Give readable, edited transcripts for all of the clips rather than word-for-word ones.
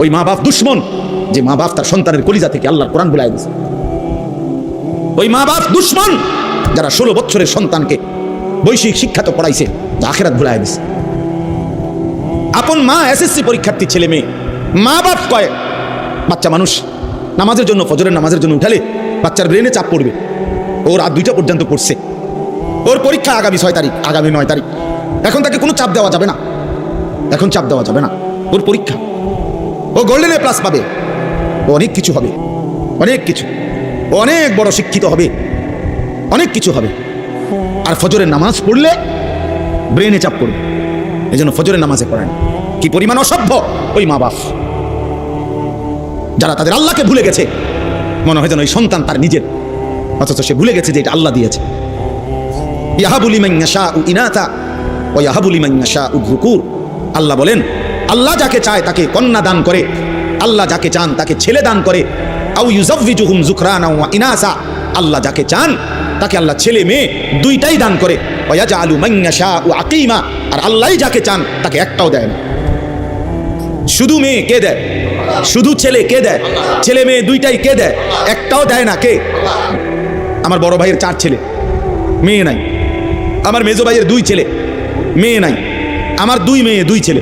ওই মা বাপ দুশ্মন, যে মা বাপ তার সন্তানের কলিজা থেকে আল্লাহর কোরআন ভুলাই দিয়েছে। ওই মা বাপ দুশ্মন যারা 16 বছরের সন্তানকে বৈষয়িক শিক্ষা তো পড়াইছে, যা আখিরাত ভুলাই দিয়েছে। আপন মা এসএসসি পরীক্ষার্থী ছেলে মেয়ে, মা বাপ কয় বাচ্চা মানুষ নামাজের জন্য, ফজরের নামাজের জন্য উঠালে বাচ্চার ব্রেনে চাপ পড়বে। ওর রাত 2টা পর্যন্ত পড়ছে, ওর পরীক্ষা আগামী 6 তারিখ, আগামী 9 তারিখ। এখন তাকে কোনো চাপ দেওয়া যাবে না, এখন চাপ দেওয়া যাবে না। ওর পরীক্ষা, ও গোল্ডেন এ প্লাস পাবে, ও অনেক কিছু হবে, অনেক কিছু, ও অনেক বড় শিক্ষিত হবে, অনেক কিছু হবে। আর ফজরের নামাজ পড়লে ব্রেনে চাপ পড়বে, এই জন্য ফজরের নামাজে পড়েন। কি পরিমাণ অসভ্য ওই মা বাপ, যারা তাদের আল্লাহকে ভুলে গেছে। মনে হয় যেন ওই সন্তান তার নিজের, অথচ সে ভুলে গেছে যে এটা আল্লাহ দিয়েছে। ইয়াহাবু লিমান ইয়াশাউ ইনাথা ওয়া ইয়াহাবু লিমান ইয়াশাউ যুকুর। আল্লাহ বলেন, আল্লাহ যাকে চায় তাকে কন্যা দান করে, আল্লাহ যাকে চান তাকে ছেলে দান করে। আও ইউযাওয়িজুহুম যুকরানা ওয়া ইনাসা। আল্লাহ যাকে চান তাকে আল্লাহ ছেলে মেয়ে দুইটাই দান করে। ওয়া ইয়াজআলু মান ইয়াশাউ আকিমা। আর আল্লাহই যাকে চান তাকে একটাও দেয় না। শুধু মেয়ে কে দেয়? শুধু ছেলে কে দেয়? ছেলে মেয়ে দুইটাই কে দেয়? একটাও দেয় না। কে? আমার বড় ভাইয়ের 4 ছেলে, মেয়ে নাই। আমার মেজো ভাইয়ের 2 ছেলে, মেয়ে নাই। আমার 2 মেয়ে 2 ছেলে।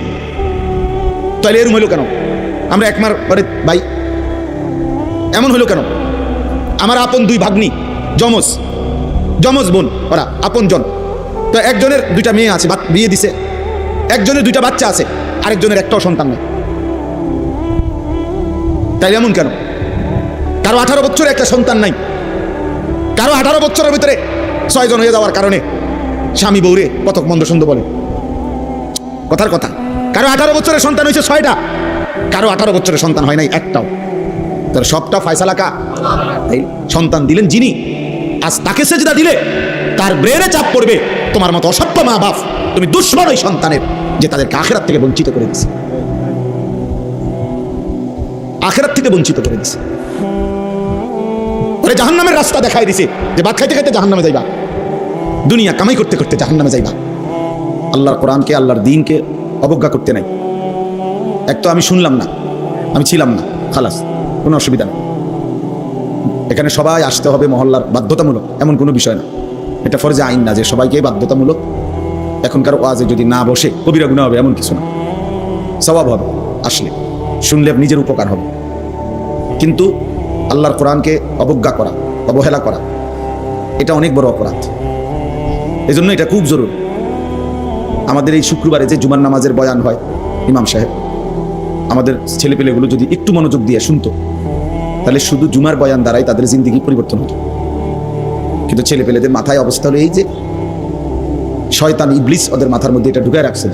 তাহলে এরকম হলো কেন? আমরা একমার পরে ভাই, এমন হলো কেন? আমার আপন 2 ভাগ্নি, যমজ যমজ বোন, ওরা আপন জন। তো একজনের 2টা মেয়ে আছে, বিয়ে দিছে। একজনের 2টা বাচ্চা আছে, আরেকজনের একটাও সন্তান নেই। তাই এমন কেন? কারো 18 বছরে একটা সন্তান নাই, কারো 18 বছরের ভিতরে 6 জন হয়ে যাওয়ার কারণে স্বামী বউরে কত মন্দ সুন্দর বলে। কথার কথা, কারো 18 বছরের সন্তান হয়েছে 6টা, কারো 18 বছরের সন্তান হয় নাই একটাও। তার সবটা ফয়সালা কা? সন্তান দিলেন যিনি, আজ তাকে সেজদা দিলে তার ব্রেনে চাপ পড়বে। তোমার মতো অসভ্য মা বাপ, তুমি দুশ্মন ওই সন্তানের, যে তাদেরকে আখিরাত থেকে বঞ্চিত করে দিছে, আখিরাত থেকে বঞ্চিত করে দিছে। ওরে জাহান্নামের রাস্তা দেখাই দিছে, যে ভাত খাইতে খাইতে জাহান্নামে যাইবা, দুনিয়া কামাই করতে করতে জাহান্নামে যাইবা। আল্লাহর কোরআনকে, আল্লাহর দ্বীনকে অবজ্ঞা করতে নাই। এক তো আমি শুনলাম না, আমি ছিলাম না, খালাস, কোনো অসুবিধা নেই। এখানে সবাই আসতে হবে মহল্লার, বাধ্যতামূলক এমন কোনো বিষয় না। এটা ফরজে আইন না যে সবাইকে বাধ্যতামূলক। এখনকার ওয়াজে যদি না বসে কবিরা গুনাহ হবে এমন কিছু না, সওয়াব হবে, আসলে শুনলে নিজের উপকার হবে। কিন্তু আল্লাহর কোরআনকে অবজ্ঞা করা, অবহেলা করা, এটা অনেক বড় অপরাধ। এই জন্য এটা খুব জরুরি। আমাদের এই শুক্রবারে যে জুমার নামাজের বয়ান হয়, ইমাম সাহেব আমাদের ছেলেপেলেগুলো যদি একটু মনোযোগ দিয়ে শুনতো, তাহলে শুধু জুমার বয়ান দ্বারাই তাদের জিন্দেগি পরিবর্তন হতো। কিন্তু ছেলেপেলেদের মাথায় অবস্থা হলো এই যে শয়তান ইবলিস ওদের মাথার মধ্যে এটা ঢুকায় রাখছে,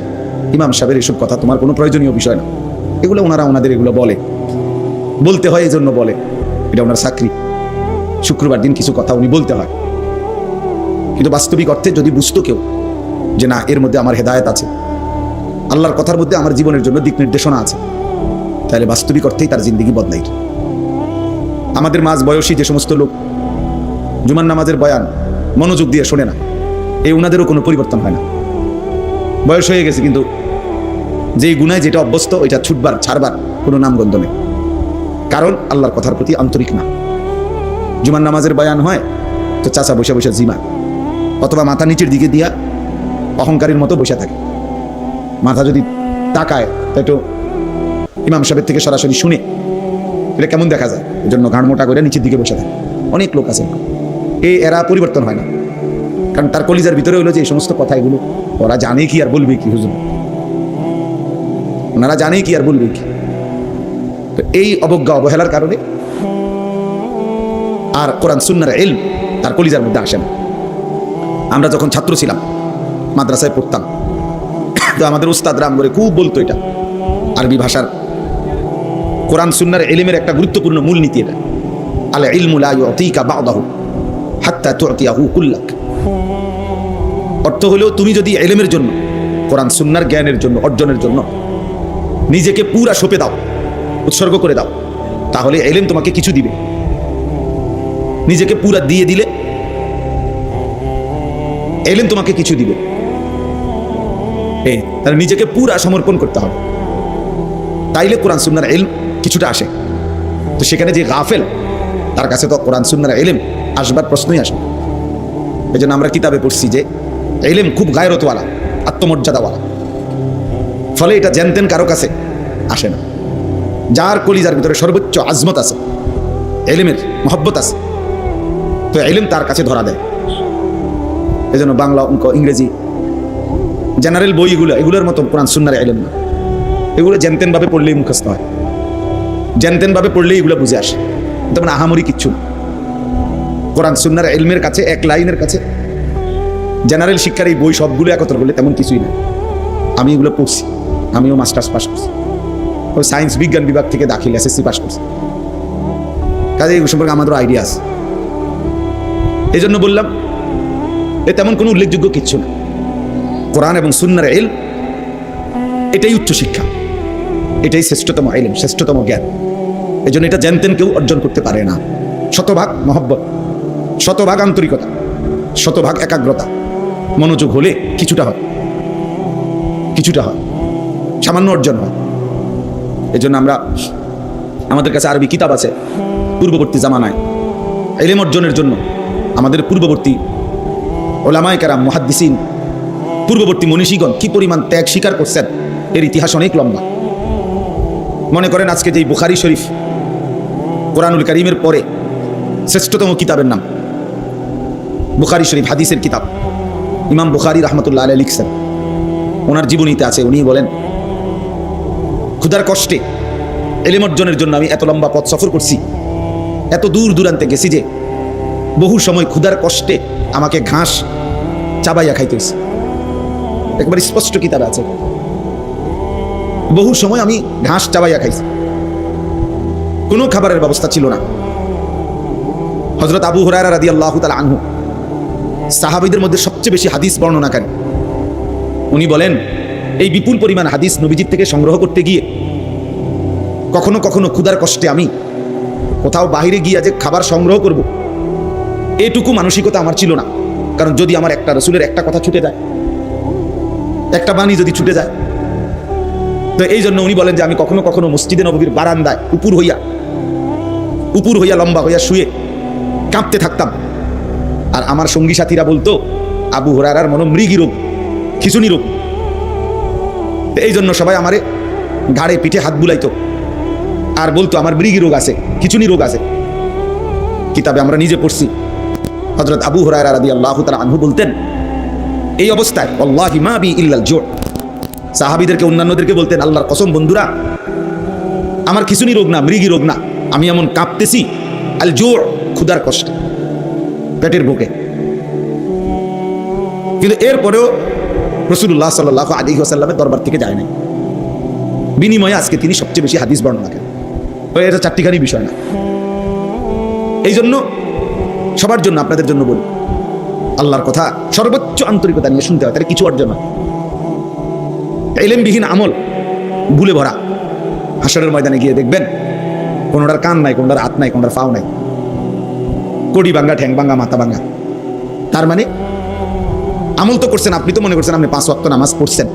ইমাম সাহেবের এসব কথা তোমার কোনো প্রয়োজনীয় বিষয় না। এগুলো ওনাদের এগুলো বলতে হয়, এই জন্য বলে, এটা ওনার চাকরি। শুক্রবার দিন কিছু কথা উনি বলতে হয়। কিন্তু বাস্তবিক অর্থে যদি বুঝতো কেউ যে না, এর মধ্যে আমার হেদায়েত আছে, আল্লাহর কথার মধ্যে আমার জীবনের জন্য দিক নির্দেশনা আছে, তাহলে বাস্তবিক অর্থেই তার জিন্দেগি বদলাই। আমাদের মাঝ বয়সী যে সমস্ত লোক জুমার নামাজের বয়ান মনোযোগ দিয়ে শোনে না, এই ওনাদেরও কোনো পরিবর্তন হয় না। বয়স হয়ে গেছে, কিন্তু যেই গুনায় যেটা অভ্যস্ত ওইটা ছুটবার ছাড়বার কোনো নামগন্ধ নেই। কারণ আল্লাহর কথার প্রতি আন্তরিক না। জুমার নামাজের বয়ান হয় তো চাচা বসে বসে জিমা, অথবা মাথা নিচের দিকে দিয়া অহংকারীর মতো বসে থাকে। মাথা যদি তাকায় তাই তো ইমাম সাহেবের থেকে সরাসরি শুনে, এটা কেমন দেখা যায়। এই জন্য ঘাড় মোটা করে নিচের দিকে বসে থাকে। অনেক লোক আছে, এরা পরিবর্তন হয় না। কারণ তার কলিজার ভিতরে হলো যে এই সমস্ত কথা, এগুলো ওরা জানে কি আর বলবে কি, হুজুর ওনারা জানে কি আর বলবে কি। তো এই অবজ্ঞা অবহেলার কারণে আর কোরআন সুন্নাহর ইলম তার কলিজার মধ্যে আসে না। আমরা যখন ছাত্র ছিলাম, মাদ্রাসায় পড়তাম, তো আমাদের উস্তাদরা আমরে খুব বলতো, এটা আরবি ভাষার কোরআন সুন্নাহর ইলমের একটা গুরুত্বপূর্ণ মূলনীতি এটা, আল ইলমু লা ইউতিকা বা'দাহু হাত্তা তু'তিয়াহু কুল্লাক। অর্থ হলো, তুমি যদি ইলমের জন্য, কোরআন সুন্নাহর জ্ঞানের জন্য, অর্জনের জন্য নিজেকে পুরা সঁপে দাও, উৎসর্গ করে দাও, তাহলে ইলম তোমাকে কিছু দিবে। নিজেকে পুরা দিয়ে দিলে ইলম তোমাকে কিছু দিবে। তাহলে নিজেকে পুরা সমর্পণ করতে হবে। তাইলে কোরআন সুন্নাহর ইলম কিছুটা আসে। তো সেখানে যে গাফেল, তার কাছে তো কোরআন সুন্নাহর ইলম আসবার প্রশ্নই আসে। এই জন্য আমরা কিতাবে পড়ছি যে ইলম খুব গায়রতওয়ালা, আত্মমর্যাদাওয়ালা, ফলে এটা জানতেন কারো কাছে আসে না। যার কলিজার ভিতরে সর্বোচ্চ আজমত আছে, ইলমের মহব্বত আছে, তো ইলম তার কাছে ধরা দেয়। এই জন্য বাংলা, অঙ্ক, ইংরেজি, জেনারেল বইগুলো এগুলোর মতো কোরআন সুন্নাহর ইলম না। এগুলো জানতেন ভাবে পড়লেই মুখস্থ হয়, জানতেন ভাবে পড়লেই এগুলো বুঝে আসে। তেমন আহামরি কিচ্ছু না। কোরআন সুন্নাহর ইলমের কাছে, এক লাইনের কাছে জেনারেল শিক্ষার এই বই সবগুলো একত্র করলে তেমন কিছুই না। আমি এগুলো পড়ছি, আমিও মাস্টার্স পাস করছি, ওই সায়েন্স বিজ্ঞান বিভাগ থেকে দাখিল এসএসসি পাস করছি, কাজে এগুলো সম্পর্কে আমাদের আইডিয়া আছে। এই জন্য বললাম এ তেমন কোনো উল্লেখযোগ্য কিচ্ছু না। কোরআন এবং সুন্নাহর ইলম এটাই উচ্চ শিক্ষা, এটাই শ্রেষ্ঠতম ইলম, শ্রেষ্ঠতম জ্ঞান। এই জন্য এটা জানতেন কেউ অর্জন করতে পারে না। শতভাগ মহব্বত, শতভাগ আন্তরিকতা, শতভাগ একাগ্রতা, মনোযোগ হলে কিছুটা হয়, কিছুটা হয়, সামান্য অর্জন হয়। এই জন্য আমরা, আমাদের কাছে আরবি কিতাব আছে। পূর্ববর্তী জামানায় ইলম অর্জনের জন্য আমাদের পূর্ববর্তী ওলামায়ে কেরাম, মুহাদ্দিসিন, পূর্ববর্তী মনীষীগণ কি পরিমাণ ত্যাগ স্বীকার করছেন, এর ইতিহাস অনেক লম্বা। মনে করেন আজকে যেই বুখারী শরীফ, কোরআনুল কারীমের পরে শ্রেষ্ঠতম কিতাবের নাম বুখারী শরীফ, হাদিসের কিতাব। ইমাম বুখারী রাহমাতুল্লাহ আলাইহি লিখছেন, ওনার জীবনীতে আছে, উনি বলেন ক্ষুধার কষ্টে ইলম অর্জনের জন্য আমি এত লম্বা পথ সফর করছি, এত দূর দূরান্তে গেছি যে বহু সময় ক্ষুধার কষ্টে আমাকে ঘাস চাবাইয়া খাইতে হয়েছে। একবার স্পষ্ট কিতাব আছে, বহু সময় আমি ঘাস চাবাইয়া খাইছি, কোনো খাবারের ব্যবস্থা ছিল না। হযরত আবু হুরায়রা রাদিয়াল্লাহু তাআলা আনহু, সাহাবীদের মধ্যে সবচেয়ে বেশি হাদিস বর্ণনাকারী, উনি বলেন এই বিপুল পরিমাণ হাদিস নবীজির থেকে সংগ্রহ করতে গিয়ে কখনো কখনো ক্ষুধার কষ্টে আমি কোথাও বাইরে গিয়ে যে খাবার সংগ্রহ করব, এটুকু মানসিকতা আমার ছিল না। কারণ যদি আমার একটা রাসূলের একটা কথা ছুটে যায়, একটা বাণী যদি ছুটে যায়, তো এই জন্য উনি বলেন যে আমি কখনো কখনো মসজিদে নববীর বারান্দায় উপর হইয়া লম্বা হইয়া শুয়ে কাঁপতে থাকতাম। আর আমার সঙ্গী সাথীরা বলতো আবু হুরায়রার মনে মৃগী রোগ, খিঁচুনি রোগ। এই জন্য সবাই আমারে ঘাড়ে পিঠে হাত বুলাইতো আর বলতো আমার মৃগী রোগ আছে, খিঁচুনি রোগ আছে। কিতাবে আমরা নিজে পড়ছি, হযরত আবু হুরায়রা রাদিয়াল্লাহু তাআলা আনহু বলতেন এই অবস্থায় ওয়াল্লাহি মা বি ইল্লাল জু', সাহাবীদেরকে, অন্যান্যদেরকে বলতেন আল্লাহর কসম বন্ধুরা, আমার খিঁচুনি রোগ না, মৃগী রোগ না, আমি এমন কাঁপতেছি আল জু', ক্ষুধার কষ্টে, পেটের বুকে। কিন্তু এরপরেও রাসূলুল্লাহ সাল্লাল্লাহু আলাইহি ওয়াসাল্লামের দরবার থেকে যায় নাই। বিনিময়ে আজকে তিনি সবচেয়ে বেশি হাদিস বর্ণনা করেন। এটা চারটিখানি বিষয় না। এই জন্য সবার জন্য, আপনাদের জন্য বলি, আল্লাহর কথা সর্বোচ্চ আন্তরিকতা নিয়ে শুনতে হয়, তাহলে কিছু অর্জন হয়। ইলমবিহীন আমল ভুলে ভরা। হাসরের ময়দানে গিয়ে দেখবেন কোনোটার কান নাই, কোনোটার হাত নাই, কোনোটার পাও নাই, কোড়ি ভাঙ্গা, ঠ্যাং ভাঙ্গা, মাথা ভাঙ্গা। তার মানে আমল তো করছেন, আপনি তো মনে করছেন আপনি 5 ওয়াক্ত নামাজ পড়ছেন,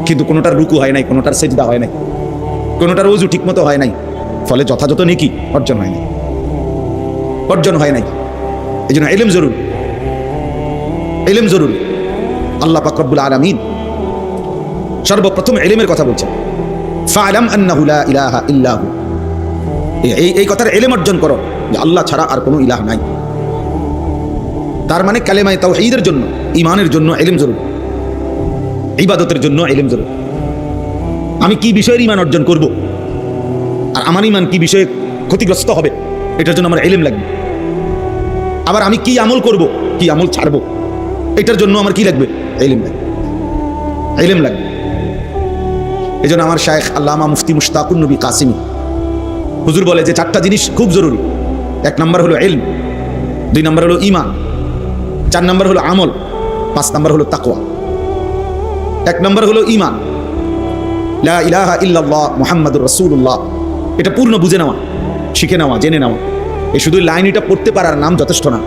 কিন্তু কোনোটার রুকু হয় নাই, কোনোটার সেজদা হয় নাই, কোনোটার ওযু ঠিকমতো হয় নাই, ফলে যথাযথ নেকি অর্জন হয় নাই, অর্জন হয় নাই। এই জন্য ইলম জরুরি, ইলম জরুরি। আল্লাহ পাক রব্বুল আলামিন সর্বপ্রথম ইলমের কথা বলছেন, ফা'লাম আন্নাহু লা ইলাহা ইল্লাহু, এই কথার ইলম অর্জন করো যে আল্লাহ ছাড়া আর কোনো ইলাহ নাই। তার মানে কালেমায়ে তাওহীদের জন্য, ঈমানের জন্য ইলম জরুরি, ইবাদতের জন্য ইলম জরুরি। আমি কি বিষয়ের ঈমান অর্জন করব আর আমার ঈমান কি বিষয়ে ক্ষতিগ্রস্ত হবে, এটার জন্য আমার ইলম লাগবে। আবার আমি কি আমল করব, কি আমল ছাড়ব, এটার জন্য আমার কি লাগবে, ইলম লাগবে, ইলম লাগবে। এই জন্য আমার শায়েখ আল্লামা মুফতি মুশতাকুন নবী কাসিমি হুজুর বলে যে 4টা জিনিস খুব জরুরি। 1 নম্বর হলো ইলম, 2 নম্বর হলো ঈমান, 4 নম্বর হলো আমল, 5 নম্বর হলো তাকওয়া। 1 নম্বর হলো ঈমান, লা ইলাহা ইল্লাল্লাহ মুহাম্মাদুর রাসূলুল্লাহ, এটা পূর্ণ বুঝে নেওয়া, শিখে নেওয়া, জেনে নেওয়া। এই শুধু লাইন এটা পড়তে পারার নাম যথেষ্ট না।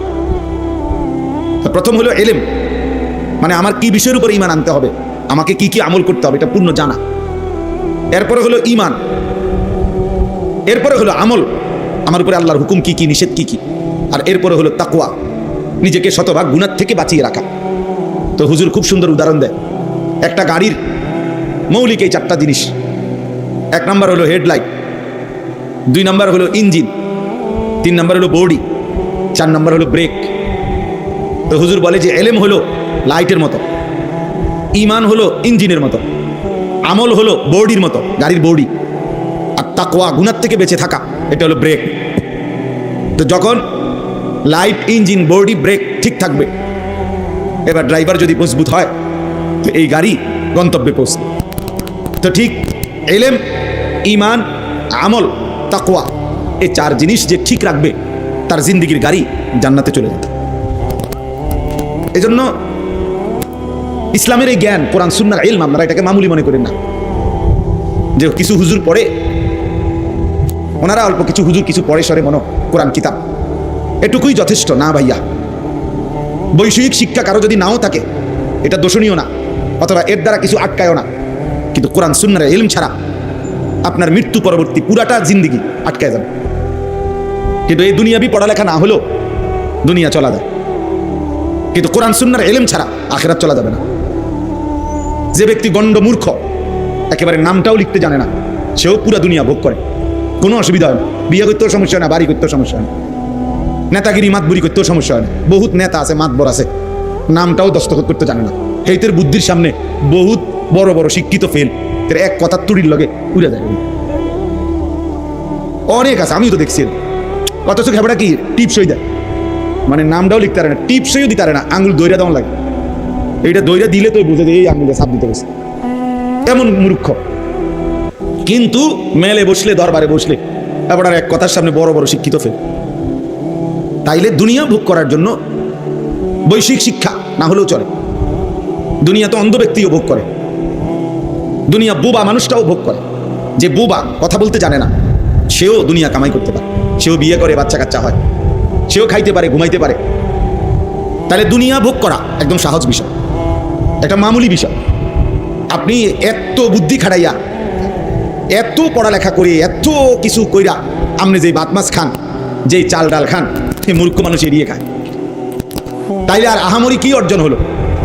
প্রথম হলো ইলম, মানে আমার কি বিষয়ের উপর ঈমান আনতে হবে, আমাকে কি কি আমল করতে হবে, এটা পূর্ণ জানা। এরপরে হলো ঈমান, এরপরে হলো আমল, আমার উপরে আল্লাহর হুকুম কি কি, নিষেধ কি কি, আর এরপরে হলো তাকওয়া, নিজেকে শতভাগ গুনাহ থেকে বাঁচিয়ে রাখা। তো হুজুর খুব সুন্দর উদাহরণ দেয়। একটা গাড়ির মৌলিক এই 4টা জিনিস। 1 নম্বর হলো হেডলাইট, 2 নম্বর হলো ইঞ্জিন, 3 নম্বর হলো বডি, 4 নম্বর হলো ব্রেক। তো হুজুর বলে যে এলেম হলো লাইটের মতো, ঈমান হলো ইঞ্জিনের মতো, আমল হলো বডির মতো, গাড়ির বডি, আর তাকওয়া গুনাহ থেকে বেঁচে থাকা, এটা হলো ব্রেক। তো যখন লাইট, ইঞ্জিন, বডি, ব্রেক ঠিক থাকবে, এবার ড্রাইভার যদি মজবুত হয় তো এই গাড়ি গন্তব্যে পৌঁছবে। তো ঠিক এলেম, ঈমান, আমল, তাকওয়া, এই 4 জিনিস যে ঠিক রাখবে তার জিন্দেগির গাড়ি জান্নাতে চলে যাবে। এজন্য ইসলামের এই জ্ঞান, কোরআন সুন্নাহর ইলম, আপনারা এটাকে মামুলি মনে করেন না যে কিছু হুজুর পড়ে, ওনারা অল্প কিছু হুজুর কিছু পড়ে সরে মনো কোরআন কিতাব, এটুকুই যথেষ্ট না ভাইয়া। বৈষয়িক শিক্ষা কারো যদি নাও থাকে এটা দোষণীয় না, অথবা এর দ্বারা কিছু আটকায়ও না, কিন্তু কোরআন সুন্নাহর ইলম ছাড়া আপনার মৃত্যু পরবর্তী পুরাটা জিন্দেগি আটকায় যাবে। কিন্তু এই দুনিয়াবি পড়ালেখা না হলেও দুনিয়া চলা যায়, কিন্তু কোরআন সুন্নাহর ইলম ছাড়া আখিরাত চলা যাবে না। যে ব্যক্তি গণ্ড মূর্খ, একেবারে নামটাও লিখতে জানে না, সেও পুরা দুনিয়া ভোগ করে, কোনো অসুবিধা হয় না। বিয়ে করতেও সমস্যা হয় না, বাড়ি করতেও সমস্যা হয় না, নেতাগিরি মাতবুরি করতেও সমস্যা হয় না। বহুত নেতা আছে, মাতবর আছে, নামটাও দস্তখত করতে জানে না। হেইতের বুদ্ধির সামনে বহুত বড় বড় শিক্ষিত ফেল, এর এক কথা তুড়ির লগে উড়ে যায়। অনেক আছে, আমিও তো দেখছি। অথচ খেপড়া কি টিপসই দেয়, মানে নামটাও লিখতে পারে না, টিপসইও দিতে পারে না, আঙুল দইরা দেওয়া লাগে। এইটা দইরা দিলে তো বুঝে যে এই আঙুলে চাপ দিতে গেছে, এমন মূর্খ। কিন্তু মেলে বসলে, দরবারে বসলে আপনার এক কথার সামনে বড় বড় শিক্ষিত ফেল। তাইলে দুনিয়া ভোগ করার জন্য বৈশ্বিক শিক্ষা না হলেও চলে। দুনিয়া তো অন্ধ ব্যক্তিও ভোগ করে, দুনিয়া বোবা মানুষটাও ভোগ করে। যে বোবা, কথা বলতে জানে না, সেও দুনিয়া কামাই করতে পারে, সেও বিয়ে করে, বাচ্চা কাচ্চা হয়, সেও খাইতে পারে, ঘুমাইতে পারে। তাহলে দুনিয়া ভোগ করা একদম সহজ বিষয়, একটা মামুলি বিষয়। আপনি এত বুদ্ধি খাটাইয়া, এত পড়ালেখা করে, এত কিছু কইরা আপনি যেই ভাত মাছ খান, যেই চাল ডাল খান, সেই মূর্খ মানুষ এড়িয়ে খায়। তাইলে আর আহামরি কি অর্জন হলো?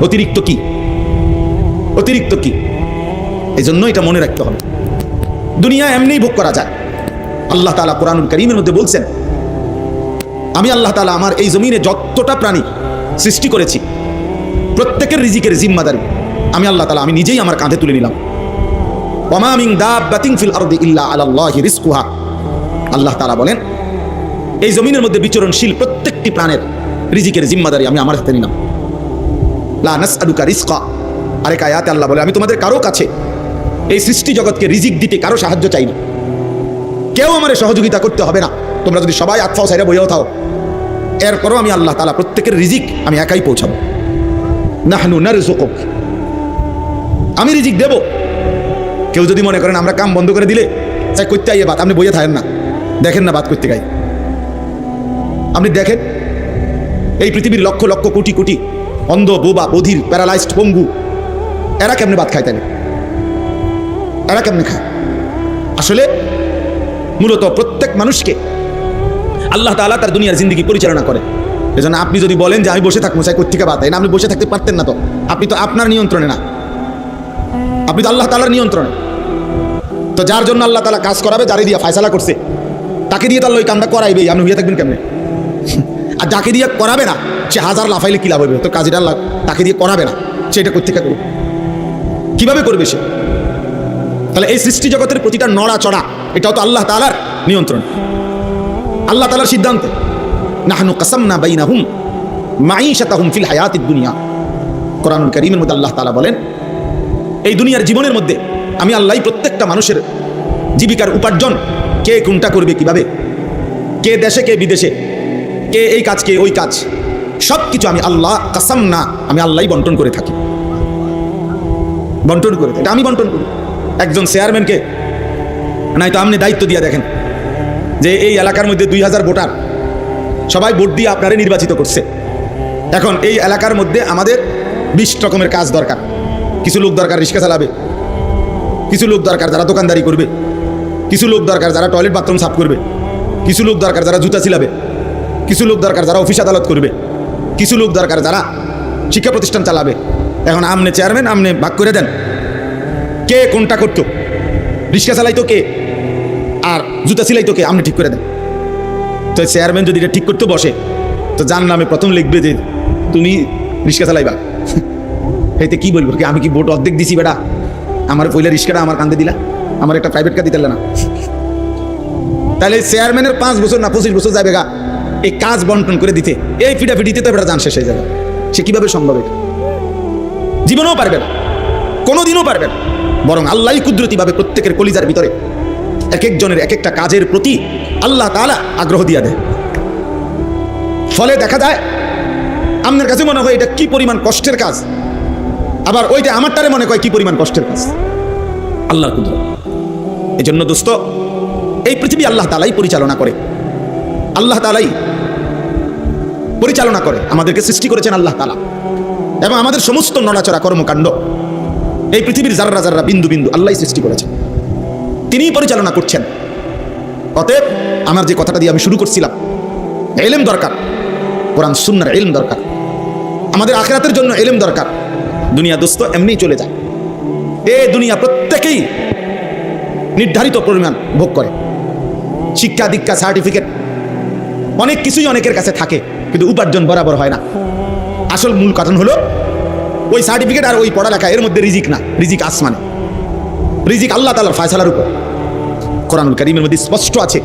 অতিরিক্ত কি? অতিরিক্ত কি? এই জন্য এটা মনে রাখতে হবে, দুনিয়া এমনিই ভোগ করা যায়। আল্লাহ তাআলা কোরআনুল কারীমের মধ্যে বলছেন, আমি আল্লাহ তাআলা আমার এই জমিনে যতটা প্রাণী সৃষ্টি করেছি প্রত্যেকের রিজিকের জিম্মাদারি আমি আল্লাহ তাআলা আমি নিজেই আমার কাঁধে তুলে নিলাম। ওয়া মা মিন দাব্বাতিন ফিল আরদি ইল্লা আলাল্লাহি রিজকুহা। আল্লাহ তাআলা বলেন, এই জমিনের মধ্যে বিচরণশীল প্রত্যেকটি প্রাণের রিজিকের জিম্মাদারি আমি আমার হাতে নিলাম। লা নাসআলুকা রিজকা। আরেক আয়াতে আল্লাহ বলে, আমি তোমাদের কারো কাছে এই সৃষ্টি জগৎকে রিজিক দিতে কারো সাহায্য চাই না, কেউ আমার সহযোগিতা করতে হবে না। তোমরা যদি সবাই আতফাও সাইরা বইয়াও থাও, এরপরও আমি আল্লাহ তাআলা প্রত্যেকের রিজিক আমি একাই পৌঁছাবো। নাহনু নারযুকুক, আমি রিজিক দেব। কেউ যদি মনে করেন আমরা কাম বন্ধ করে দিলে চাই করতে আইয়ে বাত, আপনি বইয়া থাকেন না, দেখেন না বাত করতে গাই। আপনি দেখেন এই পৃথিবীর লক্ষ লক্ষ কোটি কোটি অন্ধ, বোবা, বধির, প্যারালাইজড, পঙ্গু, এরা কেমনে ভাত খায়? তাই এরা কেমনে খায়? আসলে মূলত প্রত্যেক মানুষকে আল্লাহ তাআলা তার দুনিয়ার জিন্দেগি পরিচালনা করে। এজন্য আপনি যদি বলেন যে আমি বসে থাকবো চাই কোত্থেকে বাত, না, আপনি বসে থাকতে পারতেন না। তো আপনি তো আপনার নিয়ন্ত্রণে না, আপনি তো আল্লাহ তাআলার নিয়ন্ত্রণে। তো যার জন্য আল্লাহ তাআলা কাজ করাবে, যারে দিয়ে ফয়সালা করছে তাকে দিয়ে তার ওই কামটা করাইবেই। আপনি হইয়া থাকবেন কেমনে? আর যাকে দিয়ে করাবে না সে হাজার লাফাইলে কি লাভ হবে? তো কাজীটা তাকে দিয়ে করাবে না, সেটা কোত্থেকে করবে, কিভাবে করবে সে? তাহলে এই সৃষ্টি জগতের প্রতিটা নড়া চড়া এটাও তো আল্লাহ তাআলার নিয়ন্ত্রণ, আল্লাহ তাআলার সিদ্ধান্তে। নাহনু কাসামনা বাইনাহুম মাঈশাতাহুম ফিল হায়াতিদ দুনিয়া। কোরআনুল কারীমের মধ্যে আল্লাহ তাআলা বলেন, এই দুনিয়ার জীবনের মধ্যে আমি আল্লাহই প্রত্যেকটা মানুষের জীবিকার উপার্জন কে কোনটা করবে, কিভাবে, কে দেশে কে বিদেশে, কে এই কাজ কে ওই কাজ, সব কিছু আমি আল্লাহ কাসামনা, আমি আল্লাহই বন্টন করে থাকি, বন্টন করে থাকি। এটা আমি বন্টন করি। একজন চেয়ারম্যানকে নাই তো আপনি দায়িত্ব দিয়ে দেখেন যে এই এলাকার মধ্যে 2000 ভোটার সবাই ভোট দিয়ে আপনারে নির্বাচিত করছে। এখন এই এলাকার মধ্যে আমাদের 20 রকমের কাজ দরকার। কিছু লোক দরকার রিক্সা চালাবে, কিছু লোক দরকার যারা দোকানদারি করবে, কিছু লোক দরকার যারা টয়লেট বাথরুম সাফ করবে, কিছু লোক দরকার যারা জুতা ছিলাবে, কিছু লোক দরকার যারা অফিস আদালত করবে, কিছু লোক দরকার যারা শিক্ষা প্রতিষ্ঠান চালাবে। এখন আমনে চেয়ারম্যান, আমনে ভাগ করে দেন কে কোনটা করতো, রিক্সা চালাইতো কে আর জুতা সিলাইতো কে, আমনে ঠিক করে দেন। তো চেয়ারম্যান যদি এটা ঠিক করতে বসে তো যার নামে প্রথম লিখবে যে তুমি রিক্সা চালাইবা। এতে কি বলবো, কি আমি কি ভোট অর্ধেক দিছি বেটা, আমার পয়লা রিক্সাটা আমার কান্দে দিলা, আমার একটা প্রাইভেট কার দিতে না। তাহলে চেয়ারম্যানের 5 বছর না 25 বছর যাবে গা এই কাজ বন্টন করে দিতে, এই ফিডাফিডিতে তো বেটা জান শেষ হয়ে যাবে। সে কিভাবে সম্ভব? এটা জীবনেও পারবে না, কোনোদিনও পারবে না। বরং আল্লাহ কুদরতিভাবে প্রত্যেকের কলিজার ভিতরে এক একজনের এক একটা কাজের প্রতি আল্লাহ তাআলা আগ্রহ দিয়া দেয়। ফলে দেখা যায় আপনার কাছে মনে হয় এটা কি পরিমাণ কষ্টের কাজ, আবার ওইটা আমারটারে মনে হয় কি পরিমাণ কষ্টের কাজ। আল্লাহর কুদরত। এই জন্য দোস্ত, এই পৃথিবী আল্লাহ তাআলাই পরিচালনা করে, আল্লাহ তাআলাই পরিচালনা করে। আমাদেরকে সৃষ্টি করেছেন আল্লাহ তাআলা, এবং আমাদের সমস্ত নড়াচড়া কর্মকাণ্ড এই পৃথিবীর জাররা জাররা বিন্দু বিন্দু আল্লাহই সৃষ্টি করেছেন, তিনিই পরিচালনা করছেন। অতএব আমার যে কথাটা দিয়ে আমি শুরু করছিলাম, ইলম দরকার, কোরআন সুন্নাহর ইলম দরকার, আমাদের আখিরাতের জন্য ইলম দরকার। দুনিয়া দোস্ত এমনিই চলে যায়, এই দুনিয়া প্রত্যেকেই নির্ধারিত পরিমাণ ভোগ করে। শিক্ষা দীক্ষা সার্টিফিকেট অনেক কিছুই অনেকের কাছে থাকে, কিন্তু উপার্জন বরাবর হয় না। আসল মূল কারণ হলো ওই সার্টিফিকেট আর ওই পড়ালেখা, এর মধ্যে রিজিক না, রিজিক আসমানে, রিজিক আল্লাহ তাআলার ফয়সালার উপর। কোরআনুল কারীমের মধ্যে স্পষ্ট আছে,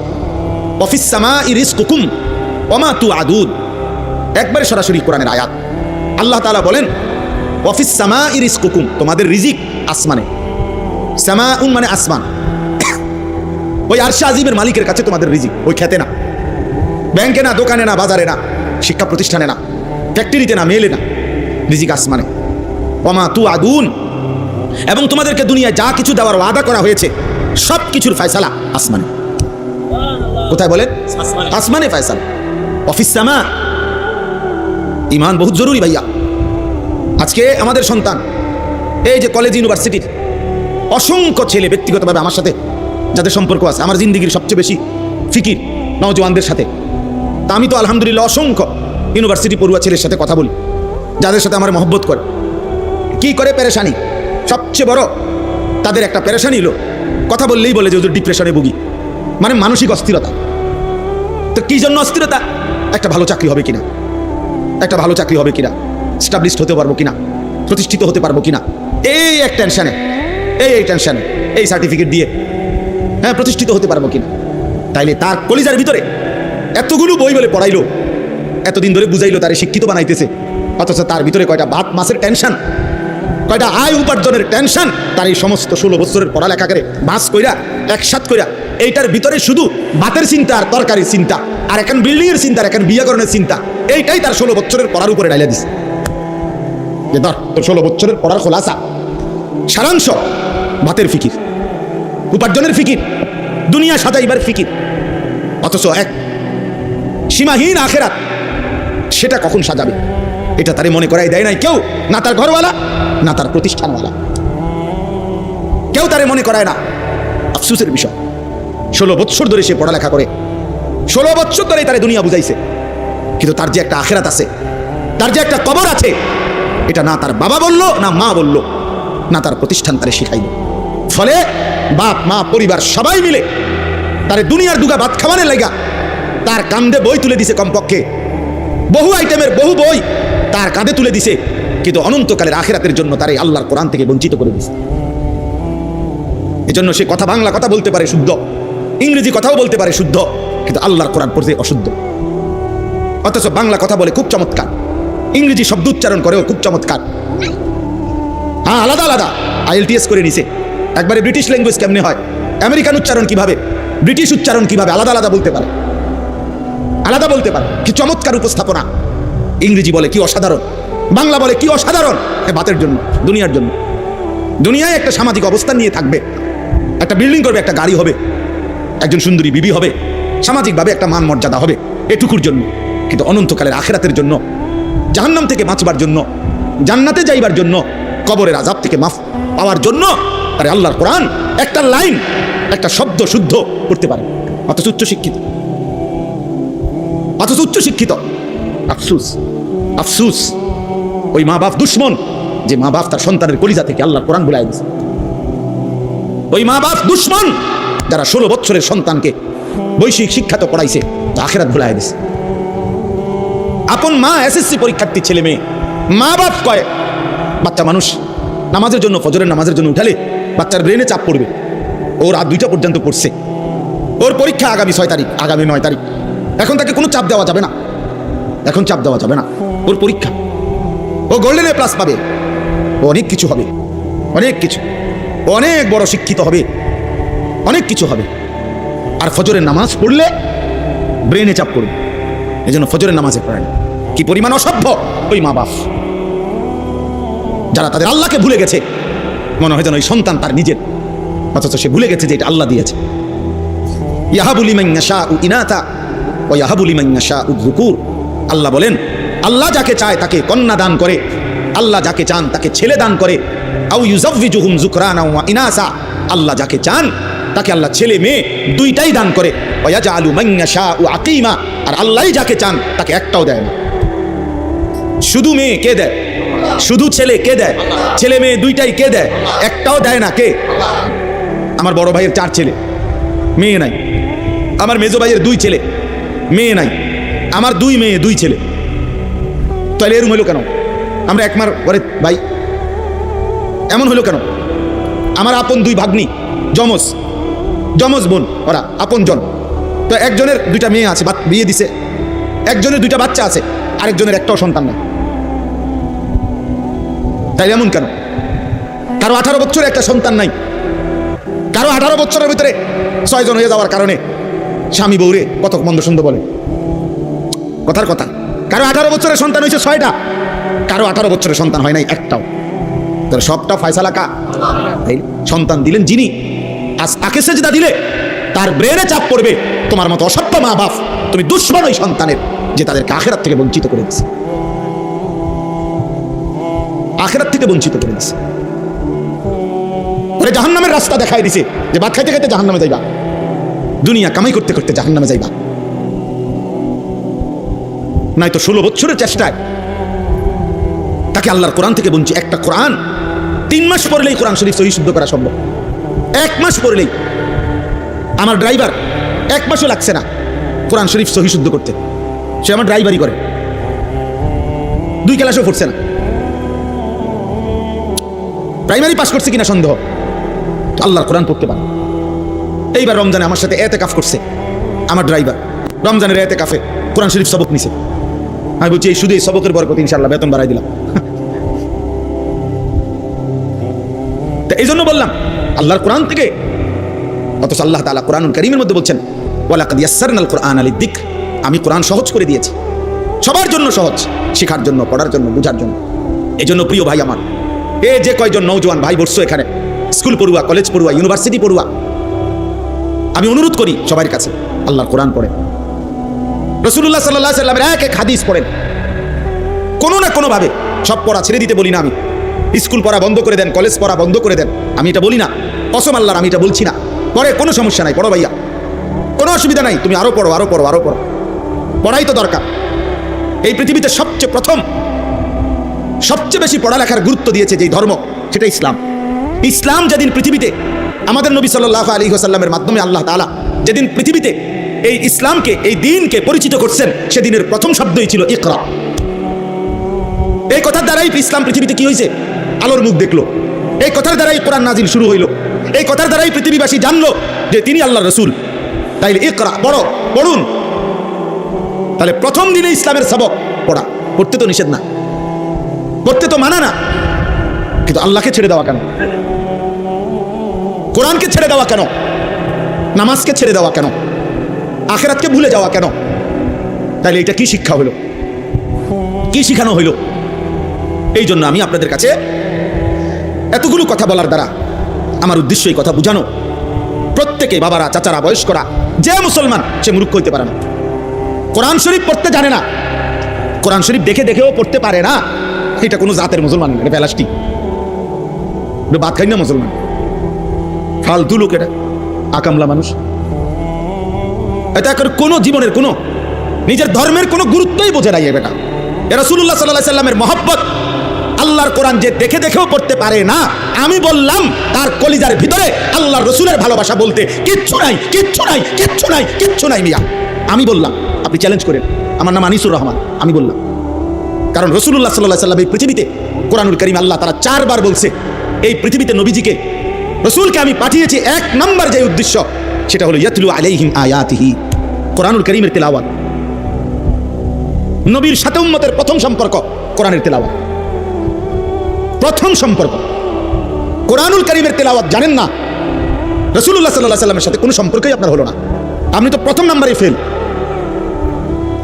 ওয়াফিস সামাই রিজকুকুম ওয়া মা তুআদুন। একবারে সরাসরি কোরআনের আয়াত। আল্লাহ তাআলা বলেন ওয়াফিস সামাই রিজকুকুম, তোমাদের রিজিক আসমানে। সামাউন মানে আসমান, ওই আরশে আজিমের মালিকের কাছে তোমাদের রিজিক, ওই খেতে না, ব্যাংকে না, দোকানে না, বাজারে না, শিক্ষা প্রতিষ্ঠানে না, ফ্যাক্টরিতে না, মেলে না, রিজিক আসমানে। ওয়া মা তুআদুন, এবং তোমাদেরকে দুনিয়ায় যা কিছু দেওয়ার ওয়াদা করা হয়েছে সব কিছুর ফয়সালা আসমানে। কোথায় বলেন? আসমানে ফয়সালা। অফিস সামা। ঈমান বহুত জরুরি ভাইয়া। আজকে আমাদের সন্তান এই যে কলেজ ইউনিভার্সিটির অসংখ্য ছেলে, ব্যক্তিগতভাবে আমার সাথে যাদের সম্পর্ক আছে, আমার জিন্দিগির সবচেয়ে বেশি ফিকির নওজওয়ানদের সাথে। তা আমি তো আলহামদুলিল্লাহ অসংখ্য ইউনিভার্সিটি পড়ুয়া ছেলের সাথে কথা বলি, যাদের সাথে আমার মহব্বত করে। কি করে পেরেশানি, সবচেয়ে বড় তাদের একটা পেরেশানি হলো কথা বললেই বলে যে ওদের ডিপ্রেশনে ভুগি, মানে মানসিক অস্থিরতা। তো কি জন্য অস্থিরতা? একটা ভালো চাকরি হবে কিনা, একটা ভালো চাকরি হবে কিনা, স্টাবলিশড হতে পারবো কিনা, প্রতিষ্ঠিত হতে পারবো কিনা, এই এক টেনশনে, এই টেনশনে, এই সার্টিফিকেট দিয়ে হ্যাঁ প্রতিষ্ঠিত হতে পারবো কিনা। তাইলে তার কলিজার ভিতরে এতগুলো বই বলে পড়াইলো, এতদিন ধরে বুঝাইলো, তারে শিক্ষিত বানাইতেছে, অথচ তার ভিতরে কয়টা ভাত মাছের টেনশন, কয়টা আয় উপার্জনের টেনশন। তার এই সমস্ত 16 বছরের পড়ালেখা করে বাস কইরা একসাথ কইরা এইটার ভিতরে শুধু ভাতের চিন্তা আর তরকারির চিন্তা, আর এখন বিল্ডিং এর চিন্তা, আর এখন বিয়াকরণের চিন্তা, এইটাই তার 16 বছরের পড়ার উপরে ডাইলা দিছে। যে ধর তোর 16 বছরের পড়ার খোলাসা, সারাংশ ভাতের ফিকির, উপার্জনের ফিকির, দুনিয়া সাজাইবার ফিকির। অথচ এক সীমাহীন আখেরাত, সেটা কখন সাজাবে এটা তারে মনে করাই দেয় নাই কেউ, না তার ঘরওয়ালা না তার প্রতিষ্ঠানওয়ালা, কেউ তারে মনে করায় না। আফসোসের বিষয়, 16 বছর ধরে সে পড়ালেখা করে, 16 বছর ধরে তারে দুনিয়া বুঝাইছে, কিন্তু তার যে একটা আখেরাত আছে, তার যে একটা কবর আছে, এটা না তার বাবা বলল, না মা বলল, না তার প্রতিষ্ঠান তারে শিখাইল। ফলে বাপ মা পরিবার সবাই মিলে তারে দুনিয়ার দুগা ভাত খাওয়ানোর লাগা তার কাঁধে বই তুলে দিছে, কমপক্ষে বহু আইটেমের বহু বই তার কাঁধে তুলে দিছে, কিন্তু অনন্তকালের আখিরাতের জন্য তার এই আল্লাহর কোরআন থেকে বঞ্চিত করে দিছে। এজন্য সে কথা বাংলা কথা বলতে পারে শুদ্ধ, ইংরেজি কথাও বলতে পারে শুদ্ধ, কিন্তু আল্লাহর কোরআন পড়তে অশুদ্ধ। অথচ বাংলা কথা বলে খুব চমৎকার, ইংরেজি শব্দ উচ্চারণ করেও খুব চমৎকার। হ্যাঁ, আলাদা আলাদা IELTS করে নিছে, একবারে ব্রিটিশ ল্যাঙ্গুয়েজ কেমনে হয়, আমেরিকান উচ্চারণ কিভাবে, ব্রিটিশ উচ্চারণ কিভাবে, আলাদা আলাদা বলতে পারে, আলাদা বলতে পারে। কি চমৎকার উপস্থাপনা! ইংরেজি বলে কি অসাধারণ, বাংলা বলে কি অসাধারণ। বাতের জন্য, দুনিয়ার জন্য, দুনিয়ায় একটা সামাজিক অবস্থান নিয়ে থাকবে, একটা বিল্ডিং করবে, একটা গাড়ি হবে, একজন সুন্দরী বিবি হবে, সামাজিকভাবে একটা মান মর্যাদা হবে, এটুকুর জন্য। কিন্তু অনন্তকালের আখিরাতের জন্য, জাহান্নাম থেকে বাঁচবার জন্য, জান্নাতে যাইবার জন্য, কবরের আযাব থেকে মাফ পাওয়ার জন্য আরে আল্লাহর কোরআন একটা লাইন, একটা শব্দ শুদ্ধ করতে পারে, অথচ উচ্চ শিক্ষিত, অথচ উচ্চ শিক্ষিত। আফসুস, আফসুস ওই মা বাপ দুশ্মন, যে মা বাপ তার সন্তানের কলিজা থেকে আল্লাহর কোরআন ভুলাই দিয়েছে। ওই মা বাপ দুশ্মন যারা 16 বছরের সন্তানকে বৈষয়িক শিক্ষা তো পড়াইছে, আখিরাত ভুলাই দিয়েছে। আপন মা এসএসসি পরীক্ষার্থী ছেলে মেয়ে, মা বাপ কয় বাচ্চা মানুষ নামাজের জন্য, ফজরের নামাজের জন্য উঠালে বাচ্চার ব্রেনে চাপ পড়বে। ওর রাত 2টা পর্যন্ত পড়ছে, ওর পরীক্ষা আগামী 6 তারিখ, আগামী 9 তারিখ। এখন তাকে কোনো চাপ দেওয়া যাবে না, এখন চাপ দেওয়া যাবে না। ওর পরীক্ষা, ও গোল্ডেন এ প্লাস পাবে, ও অনেক কিছু হবে, অনেক কিছু, অনেক বড় শিক্ষিত হবে, অনেক কিছু হবে। আর ফজরের নামাজ পড়লে ব্রেনে চাপ পড়বে, এই জন্য ফজরের নামাজে পড়ে না। কি পরিমাণ অসভ্য ওই মা বাপ, যারা তাদের আল্লাহকে ভুলে গেছে। মনে হয় যেন ওই সন্তান তার নিজের, অথচ সে ভুলে গেছে যে এটা আল্লাহ দিয়েছে। ইয়াহাবু লিমান ইয়াশাউ ইনাতা ওয়া ইয়াহাবু লিমান ইয়াশাউ যুকুর। আল্লাহ বলেন, আল্লাহ যাকে চায় তাকে কন্যা দান করে, আল্লাহ যাকে চান তাকে ছেলে দান করে। আও ইউযাওয়িজুহুম যুকরানা ওয়া ইনাসা। আল্লাহ যাকে চান তাকে আল্লাহ ছেলে মেয়ে দুইটাই দান করে। ওয়া ইয়াজআলু মান ইয়াশাউ আকীমা। আর আল্লাহই যাকে চান তাকে একটাও দেয় না। শুধু মেয়ে কে দেয়? শুধু ছেলে কে দেয়? ছেলে মেয়ে দুইটাই কে দেয়? একটাও দেয় না। কে? আমার বড় ভাইয়ের 4 ছেলে, মেয়ে নাই। আমার মেজো ভাইয়ের 2 ছেলে, মেয়ে নাই। আমার 2 মেয়ে 2 ছেলে। তাহলে এরকম হইল কেন? আমরা একমার পরে ভাই, এমন হইল কেন? আমার আপন 2 ভাগ্নি, যমজ যমজ বোন, ওরা আপন জন। তো একজনের 2টা মেয়ে আছে, বিয়ে দিছে। একজনের 2টা বাচ্চা আছে, আরেকজনের একটাও সন্তান নাই। তাই এমন কেন? কারো 18 বছরে একটা সন্তান নাই, কারো 18 বছরের ভিতরে 6 জন হয়ে যাওয়ার কারণে স্বামী বউরে কত মন্দ সুন্দর বলে, কথার কথা। কারো 18 বছরের সন্তান হয়েছে 6টা, কারো 18 বছরের সন্তান হয় নাই একটাও। তাহলে সবটা ফয়সালা কা? সন্তান দিলেন যিনি, আজ তাকে সেজদা দিলে তার ব্রেনে চাপ পড়বে। তোমার মতো অসভ্য মা বাপ, তুমি দুশ্মন ওই সন্তানের, যে তাদেরকে আখিরাত থেকে বঞ্চিত করে দিচ্ছে, আখিরাত থেকে বঞ্চিত করে দিচ্ছে। ওরে জাহান্নামের রাস্তা দেখাই দিছে, যে ভাত খাইতে খাইতে জাহান্নামে যাইবা, দুনিয়া কামাই করতে করতে জাহান্নামে যাইবা। নাই তো 16 বছরের চেষ্টায় তাকে আল্লাহর কোরআন থেকে বঞ্চিত। একটা কোরআন 3 মাস পড়লেই কোরআন শরীফ সহি শুদ্ধ করা সম্ভব। 1 মাস পড়লেই। আমার ড্রাইভার 1 মাসও লাগছে না কোরআন শরীফ সহি শুদ্ধ করতে। সে আমার ড্রাইভারি করে, 2 ক্লাসও পড়ছে না। প্রাইমারি পাস করছে কিনা সন্দেহ, আল্লাহর কোরআন পড়তে পারে। এইবার রমজানে আমার সাথে এতেকাফ করছে আমার ড্রাইভার। রমজানের এতেকাফে কোরআন শরীফ সবক নিছে। আমি বলছি এই শুধু এই সবকের বরকত ইনশাআল্লাহ বেতন বাড়াই দিলাম। তো এই জন্য বললাম আল্লাহর কোরআন থেকে। অথচ আল্লাহ তাআলা কোরআনুল কারীমের মধ্যে বলছেন, ওয়ালাকাদ ইয়াসসারনাল কুরআনা লিযিকর। আমি কোরআন সহজ করে দিয়েছি, সবার জন্য সহজ, শেখার জন্য, পড়ার জন্য, বোঝার জন্য। এই জন্য প্রিয় ভাই আমার, এই যে কয়জন নওজোয়ান ভাই বসছো এখানে, স্কুল পড়ুয়া, কলেজ পড়ুয়া, ইউনিভার্সিটি পড়ুয়া, আমি অনুরোধ করি সবার কাছে, আল্লাহর কোরআন পড়েন। রাসূলুল্লাহ সাল্লাল্লাহু আলাইহি ওয়াসাল্লামের এক হাদিস পড়েন, কোনো না কোনো ভাবে। সব পড়া ছেড়ে দিতে বলি না আমি, স্কুল পড়া বন্ধ করে দেন, কলেজ পড়া বন্ধ করে দেন, আমি এটা বলি না। কসম আল্লাহর, আমি এটা বলছি না। পড়ে কোনো সমস্যা নাই, পড়ো ভাইয়া, কোনো অসুবিধা নাই। তুমি আরো পড়ো, আরো পড়ো, আরো পড়ো, পড়াই তো দরকার। এই পৃথিবীতে সবচেয়ে প্রথম, সবচেয়ে বেশি পড়ালেখার গুরুত্ব দিয়েছে যেই ধর্ম, সেটা ইসলাম। ইসলাম যেদিন পৃথিবীতে, আমাদের নবী সাল্লাল্লাহু আলাইহি ওয়াসাল্লামের মাধ্যমে আল্লাহ তাআলা যেদিন পৃথিবীতে এই ইসলামকে, এই দ্বীনকে পরিচিত করছেন, সেদিনের প্রথম শব্দই ছিল ইকরা। এই কথার দ্বারাই ইসলাম পৃথিবীতে কি হয়েছে? আলোর মুখ দেখলো। এই কথার দ্বারাই কোরআন নাজিল শুরু হইল। এই কথার দ্বারাই পৃথিবীবাসী জানলো যে তিনি আল্লাহর রাসূল। তাইলে ইকরা, পড়ো, পড়ুন। তাহলে প্রথম দিনে ইসলামের সবক পড়া। পড়তে তো নিষেধ না, পড়তে তো মানা না, কিন্তু আল্লাহকে ছেড়ে দেওয়া কেন? কোরআনকে ছেড়ে দেওয়া কেন? নামাজকে ছেড়ে দেওয়া কেন? আখিরাতকে ভুলে যাওয়া কেন? তাহলে এটা কি শিক্ষা হলো? কি শিখানো হইল? এই জন্য আমি আপনাদের কাছে এতগুলো কথা বলার দ্বারা আমার উদ্দেশ্য এই কথা বুঝানো, প্রত্যেকে বাবারা, চাচারা, বয়স্করা, যে মুসলমান সে মূর্খ হইতে পারে না। কোরআন শরীফ পড়তে জানে না, কোরআন শরীফ দেখে দেখেও পড়তে পারে না, এটা কোনো জাতের মুসলমান, এটা প্লাস্টিক, বাদ খাই না মুসলমান। ফালতু লোক, এটা আকামলা মানুষ। এটা এখন কোনো জীবনের কোনো নিজের ধর্মের কোনো গুরুত্বই বোঝে নাই বেটা। এ রাসূলুল্লাহ সাল্লাল্লাহু আলাইহি সাল্লামের মহব্বত আল্লাহর কোরআন যে দেখে দেখেও করতে পারে না, আমি বললাম তার কলিজার ভিতরে আল্লাহর রসুলের ভালোবাসা বলতে কিচ্ছু নাই, কিচ্ছু নাই, কিচ্ছু নাই, কিচ্ছু নাই মিয়া। আমি বললাম, আপনি চ্যালেঞ্জ করেন। আমার নাম আনিসুর রহমান। আমি বললাম, কারণ রাসূলুল্লাহ সাল্লাল্লাহু আলাইহি সাল্লাম এই পৃথিবীতে কোরআনুল কারীম আল্লাহ তারা 4 বার বলছে এই পৃথিবীতে নবীজিকে, রসুলকে আমি পাঠিয়েছি এক নাম্বার যে উদ্দেশ্য, সেটা হলো ইয়াতলু আলাইহিম আয়াতিহি, কোরআনুল কারীমের তেলাওয়াত। নবীর সাথে উম্মতের প্রথম সম্পর্ক কোরআনের তেলাওয়াত, প্রথম সম্পর্ক কোরআনুল কারীমের তেলাওয়াত। জানেন না রাসূলুল্লাহ সাল্লাল্লাহু আলাইহি সাল্লামের সাথে কোনো সম্পর্কই আপনার হলো না, আপনি তো প্রথম নাম্বারে ফেল।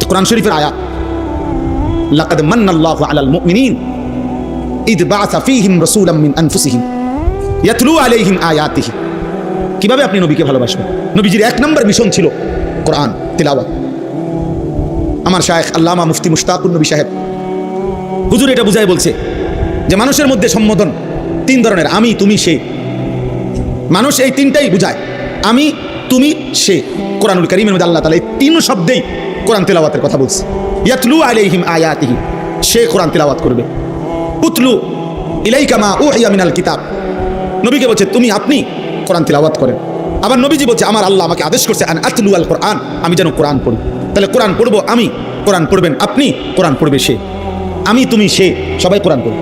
কোরআন শরীফের আয়াত, লাকাদ মান্নাল্লাহু আলাল মুমিনিন ইদ বাআসা ফীহিম রাসূলাম মিন আনফুসিহিম ইয়াতলু আলাইহিম আয়াতিহি। কিভাবে আপনি নবীকে ভালোবাসবেন? নবীজির এক নম্বর মিশন ছিল কোরআন তিলাওয়াত। আমার শায়েখ আল্লামা মুফতি মুশতাকুর নবী সাহেব হুজুর এটা বুঝায় বলছে যে মানুষের মধ্যে সম্বোধন 3 ধরনের, আমি, তুমি, সে। মানুষ এই 3টাই বুঝায়, আমি, তুমি, সে। কোরআনুল কারীমের মধ্যে আল্লাহ তাআলা এই 3 শব্দেই কোরআন তিলাওয়াতের কথা বলছে। ইয়াতলু আলাইহিম আয়াতিহি, সে কোরআন তিলাওয়াত করবে। উতলু ইলাইকা মা উহিয়া মিনাল কিতাব, নবীকে বলছে তুমি, আপনি কোরআন তিলাওয়াত করেন। আবার নবীজি বলছে আমার আল্লাহ আমাকে আদেশ করছে আন আতলু আল কোরআন, আমি যেন কোরআন পড়ি। তাহলে কোরআন পড়বো আমি, কোরআন পড়বেন আপনি, কোরআন পড়বে সে। আমি, তুমি, সে, সবাই কোরআন পড়বে।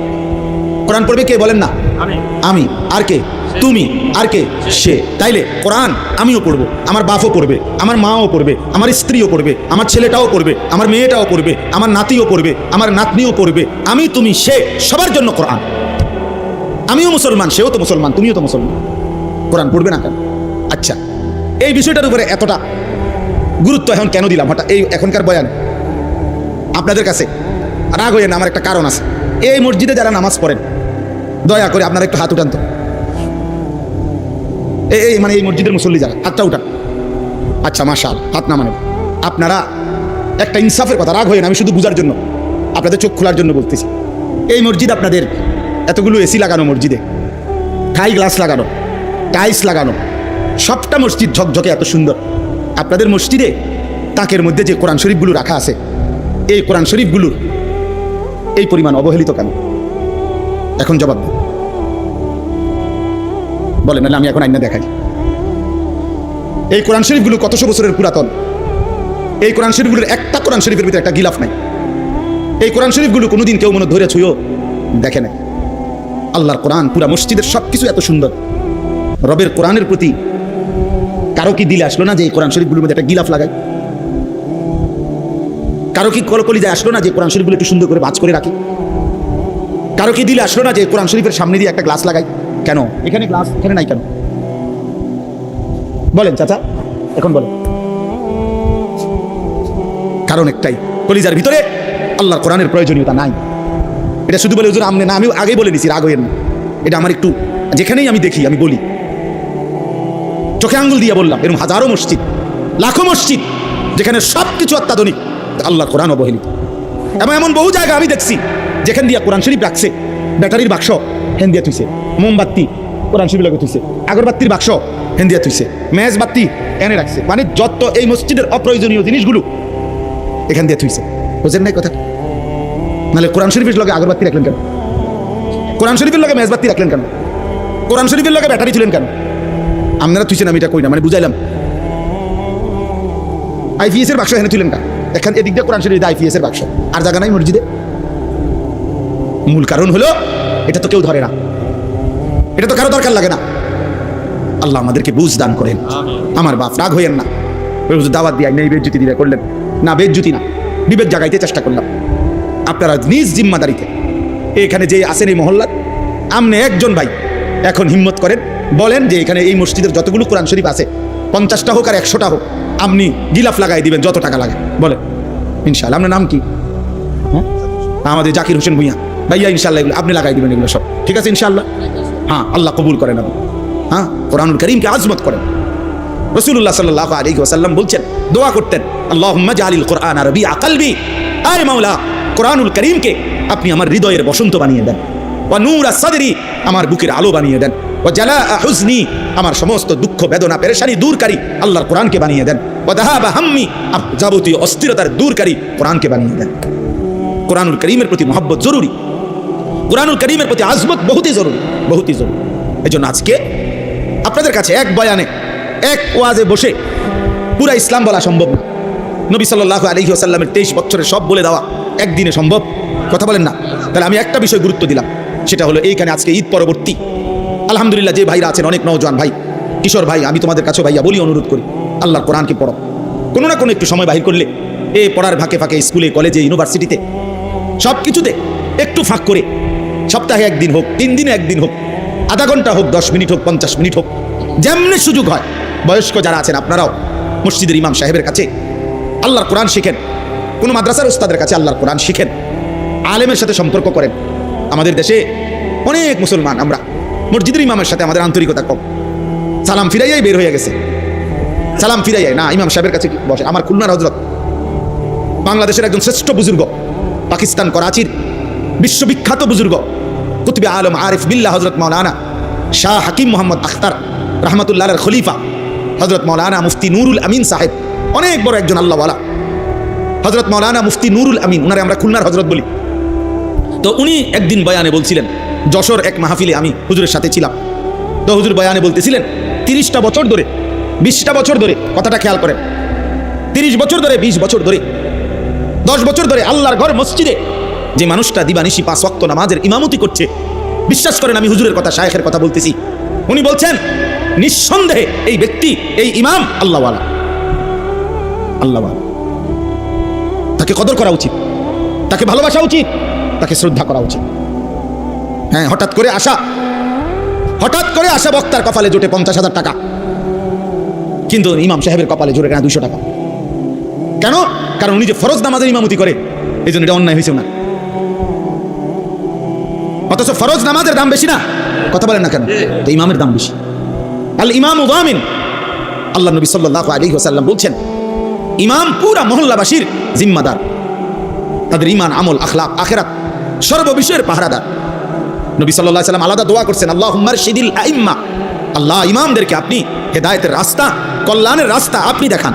কোরআন পড়বে কে বলেন না? আমি। আর কে? তুমি। আর কে? সে। তাইলে কোরআন আমিও পড়বো, আমার বাপও পড়বে, আমার মাও পড়বে, আমার স্ত্রীও পড়বে, আমার ছেলেটাও পড়বে, আমার মেয়েটাও পড়বে, আমার নাতিও পড়বে, আমার নাতনিও পড়বে। আমি, তুমি, সে, সবার জন্য কোরআন। আমিও মুসলমান, সেও তো মুসলমান, তুমিও তো মুসলমান, কোরআন পড়বে না কেন? আচ্ছা, এই বিষয়টার উপরে এতটা গুরুত্ব এখন কেন দিলাম হঠাৎ এই এখনকার বয়ান আপনাদের কাছে? রাগ হইয়েন না, আমার একটা কারণ আছে। এই মসজিদে যারা নামাজ পড়েন, দয়া করে আপনারা একটু হাত উঠান তো। এই মানে এই মসজিদের মুসল্লি যারা, হাতটা উঠান। আচ্ছা, মাশাআল্লাহ, হাত না মানে আপনারা একটা ইনসাফের কথা, রাগ হইয়েন, আমি শুধু বুঝার জন্য, আপনাদের চোখ খোলার জন্য বলতেছি। এই মসজিদ আপনাদের এতগুলো এসি লাগানো, মসজিদে হাই গ্লাস লাগানো, টাইলস লাগানো, সবটা মসজিদ ঝকঝকে এত সুন্দর। আপনাদের মসজিদে তাকের মধ্যে যে কোরআন শরীফগুলো রাখা আছে, এই কোরআন শরীফগুলোর এই পরিমাণ অবহেলিত কেন? এখন জবাব দেন, বলেন, না আমি এখন আইনা দেখাই। এই কোরআন শরীফগুলো কতশো বছরের পুরাতন। এই কোরআন শরীফগুলোর একটা কোরআন শরীফের ভিতরে একটা গিলাফ নাই। এই কোরআন শরীফগুলো কোনোদিন কেউ মনে ধরে ছুঁয়েও দেখে না। আল্লাহর কোরআন, পুরা মসজিদের সব কিছু এত সুন্দর। রবের কোরআনের প্রতি কারো কি দিলে আসলো না যে এই কোরআন শরীফগুলোর মধ্যে একটা গিলাফ লাগায়? কারো কি কলিজায় আসলো না যে কোরআন শরীফগুলো একটু সুন্দর করে ভাঁজ করে রাখি? কারো কি দিলে আসলো না যে কোরআন শরীফের সামনে দিয়ে একটা গ্লাস লাগাই? কেন এখানে গ্লাস, এখানে নাই কেন? বলেন চাচা, এখন বলেন। কারণ একটাই, কলিজার ভিতরে আল্লাহর কোরআনের প্রয়োজনীয়তা নাই। এটা শুধু বলে হুজুর আমনে না, আমি আগেই বলে নিছি, রাগ হইয়েন না। এটা আমার একটু, যেখানেই আমি দেখি আমি বলি, চোখে আঙ্গুল দিয়ে বললাম। এরকম হাজারো মসজিদ, লাখো মসজিদ যেখানে সব কিছু অত্যাধুনিক, আল্লাহর কোরআন অবহেলিত। এবং এমন বহু জায়গা আমি দেখছি যেখান দিয়ে কোরআন শরীফ রাখছে, ব্যাটারির বাক্স হেন দিয়ে থুইছে, মোমবাতি কোরআন শরীফ লাগে থুইছে, আগরবাতির বাক্স হেন দিয়ে থুইছে, মেজবাতি এনে রাখছে। মানে যত এই মসজিদের অপ্রয়োজনীয় জিনিসগুলো এখান দিয়ে থুইছে। বুঝেন নাই কথা? নাহলে কোরআন শরীফের লগে আগরবাতি রাখলেন কেন? কোরআন শরীফের লগে মেজবাতি রাখলেন কেন? কোরআন শরীফের লগে ব্যাটারি তুলেন কেন? আপনারা তুইছেন, আমি এটা কই না, মানে বুঝাইলাম। আইপিএস এর বাক্স এখানে তুলেন কেন? এখানে এদিক দিয়ে কোরআন শরীফ আইপিএস এর বাক্স, আর জায়গা নাই মসজিদে। মূল কারণ হলো এটা তো কেউ ধরে না, এটা তো কারো দরকার লাগে না। আল্লাহ আমাদেরকে বুঝ দান করেন। আমার বাপ, রাগ হইয়েন না, দাওয়াত দিয়ে নেই বেজ্জুতি দিবে করলেন না, বেজ্জুতি না, বিবেক জাগাইতে চেষ্টা করলাম। আপনারা নিজ জিম্মাদারিতে এখানে যে আসেন এই মহল্লার, আমনে একজন ভাই এখন হিম্মত করেন, বলেন যে এখানে এই মসজিদের যতগুলো কোরআন শরীফ আছে, 50টা হোক আর 100টা হোক, আপনি গিলাফ লাগাই দিবেন যত টাকা লাগে। বলেন ইনশাআল্লাহ। আপনার নাম কি? হ্যাঁ, আমাদের জাকির হোসেন ভুঁইয়া ভাইয়া। ইনশাআল্লাহ এগুলো আপনি লাগাই দিবেন, এগুলো সব ঠিক আছে ইনশাআল্লাহ। হ্যাঁ, আল্লাহ কবুল করেন। আপনি হ্যাঁ, কোরআনুল কারীমকে আজমত করেন। রাসূলুল্লাহ সাল্লাল্লাহু আলাইহি ওয়াসাল্লাম বলছেন, দোয়া করতেন, আল্লাহুম্মা জাআলিল কোরআনা রাবিআ কলবি, আয় মাওলা কোরআনুল কারীমকে আপনি আমার হৃদয়ের বসন্ত বানিয়ে দেন, ওয়া নূরা সাদরি, আমার বুকের আলো বানিয়ে দেন, ও জালা হুজনি, আমার সমস্ত দুঃখ বেদনা পেরেশানি দূরকারী আল্লাহর কোরআনকে বানিয়ে দেন। ও দাহাবা হাম্মি, যাবতীয় অস্থিরতার দূরকারী কোরআনকে বানিয়ে দেন। কোরআনুল করিমের প্রতি মহব্বত জরুরি, কোরআনুল করিমের প্রতি আজমত বহুতই জরুরি, বহুতই জরুরি। এই জন্য আজকে আপনাদের কাছে এক বয়ানে, এক ওয়াজে বসে পুরা ইসলাম বলা সম্ভব না। নবী সাল্লাল্লাহু আলাইহি ওয়াসাল্লামের 23 বছরের সব বলে দেওয়া একদিনে সম্ভব? কথা বলেন না। তাহলে আমি একটা বিষয় গুরুত্ব দিলাম, সেটা হলো এইখানে আজকে ঈদ পরবর্তী আলহামদুলিল্লাহ যে ভাইরা আছেন, অনেক নওজোয়ান ভাই, কিশোর ভাই, আমি তোমাদের কাছে ভাইয়া বলি, অনুরোধ করি, আল্লাহর কোরআনকে পড়ো। কোনো না কোনো একটু সময় বাহির করলে এই পড়ার ফাঁকে ফাঁকে স্কুলে, কলেজে, ইউনিভার্সিটিতে সব কিছুতে একটু ফাঁক করে সপ্তাহে একদিন হোক, 3 দিনে একদিন হোক, আধা ঘন্টা হোক, 10 মিনিট হোক, 50 মিনিট হোক, যেমনি সুযোগ হয়, বয়স্ক যারা আছেন আপনারাও মসজিদের ইমাম সাহেবের কাছে আল্লাহর কোরআন শিখেন, কোনো মাদ্রাসার উস্তাদের কাছে আল্লাহর কোরআন শিখেন, আলেমের সাথে সম্পর্ক করেন। আমাদের দেশে অনেক মুসলমান আমরা মসজিদের ইমামের সাথে আমাদের আন্তরিকতা কম, সালাম ফিরাইয়াই বের হয়ে গেছে, সালাম ফিরাইয়াই না, ইমাম সাহেবের কাছে বসে। আমার খুলনার হজরত, বাংলাদেশের একজন শ্রেষ্ঠ বুজুর্গ, পাকিস্তান করাচির বিশ্ববিখ্যাত বুজুর্গ, কুতুবে আলম আরিফ বিল্লাহ হজরত মৌলানা শাহ হাকিম মোহাম্মদ আখতার রহমতুল্লাহ আলাইহির খলিফা হজরত মৌলানা মুফতি নুরুল আমিন সাহেব, অনেক বড় একজন আল্লাহওয়ালা, হজরত মৌলানা মুফতি নুরুল আমিন, উনারে আমরা খুলনার হজরত বলি। তো উনি একদিন বয়ানে বলছিলেন, যশোর এক মাহফিলে আমি হুজুরের সাথে ছিলাম। তো হুজুর বয়ানে বলতেছিলেন 30টা বছর ধরে, 20টা বছর ধরে, কথাটা খেয়াল করেন, 30 বছর ধরে, 20 বছর ধরে, 10 বছর ধরে আল্লাহর ঘর মসজিদে যে মানুষটা দিবানিশি 5 ওয়াক্ত নামাজের ইমামতি করছে, বিশ্বাস করেন আমি হুজুরের কথা, শায়েখের কথা বলতেছি, উনি বলছেন নিঃসন্দেহে এই ব্যক্তি, এই ইমাম আল্লাহওয়ালা, আল্লাহওয়ালা। তাকে কদর করা উচিত, তাকে ভালোবাসা উচিত, তাকে শ্রদ্ধা করা উচিত। হ্যাঁ, হঠাৎ করে আসা বক্তার কপালে জোটে 50,000 টাকা, কিন্তু ইমাম সাহেবের কপালে জোটে কেন 200 টাকা? কেন? কারণ উনি যে ফরজ নামাজের ইমামতি করে, এই জন্য এটা অন্যায় হয়েছে না। অথচ ফরজ নামাজের দাম বেশি না, কথা বলেন না কেন? তো ইমামের দাম বেশি। আল ইমাম যামিন, আল্লাহ নবী সাল্লাল্লাহু আলাইহি ওয়াসাল্লাম বলছেন, ইমাম পুরা মহল্লাবাসীর জিম্মাদার, তাদের ঈমান, আমল, আখলাক, আখিরাত সর্ববিষয়ের পাহারাদার। নবী সাল্লাল্লাহু আলাইহি ওয়াসাল্লাম আলাদা দোয়া করছেন, আল্লাহুম্মা রশিদিল আইম্মা, আল্লাহ ইমামদেরকে আপনি হেদায়েতের রাস্তা, কল্যাণের রাস্তা আপনি দেখান,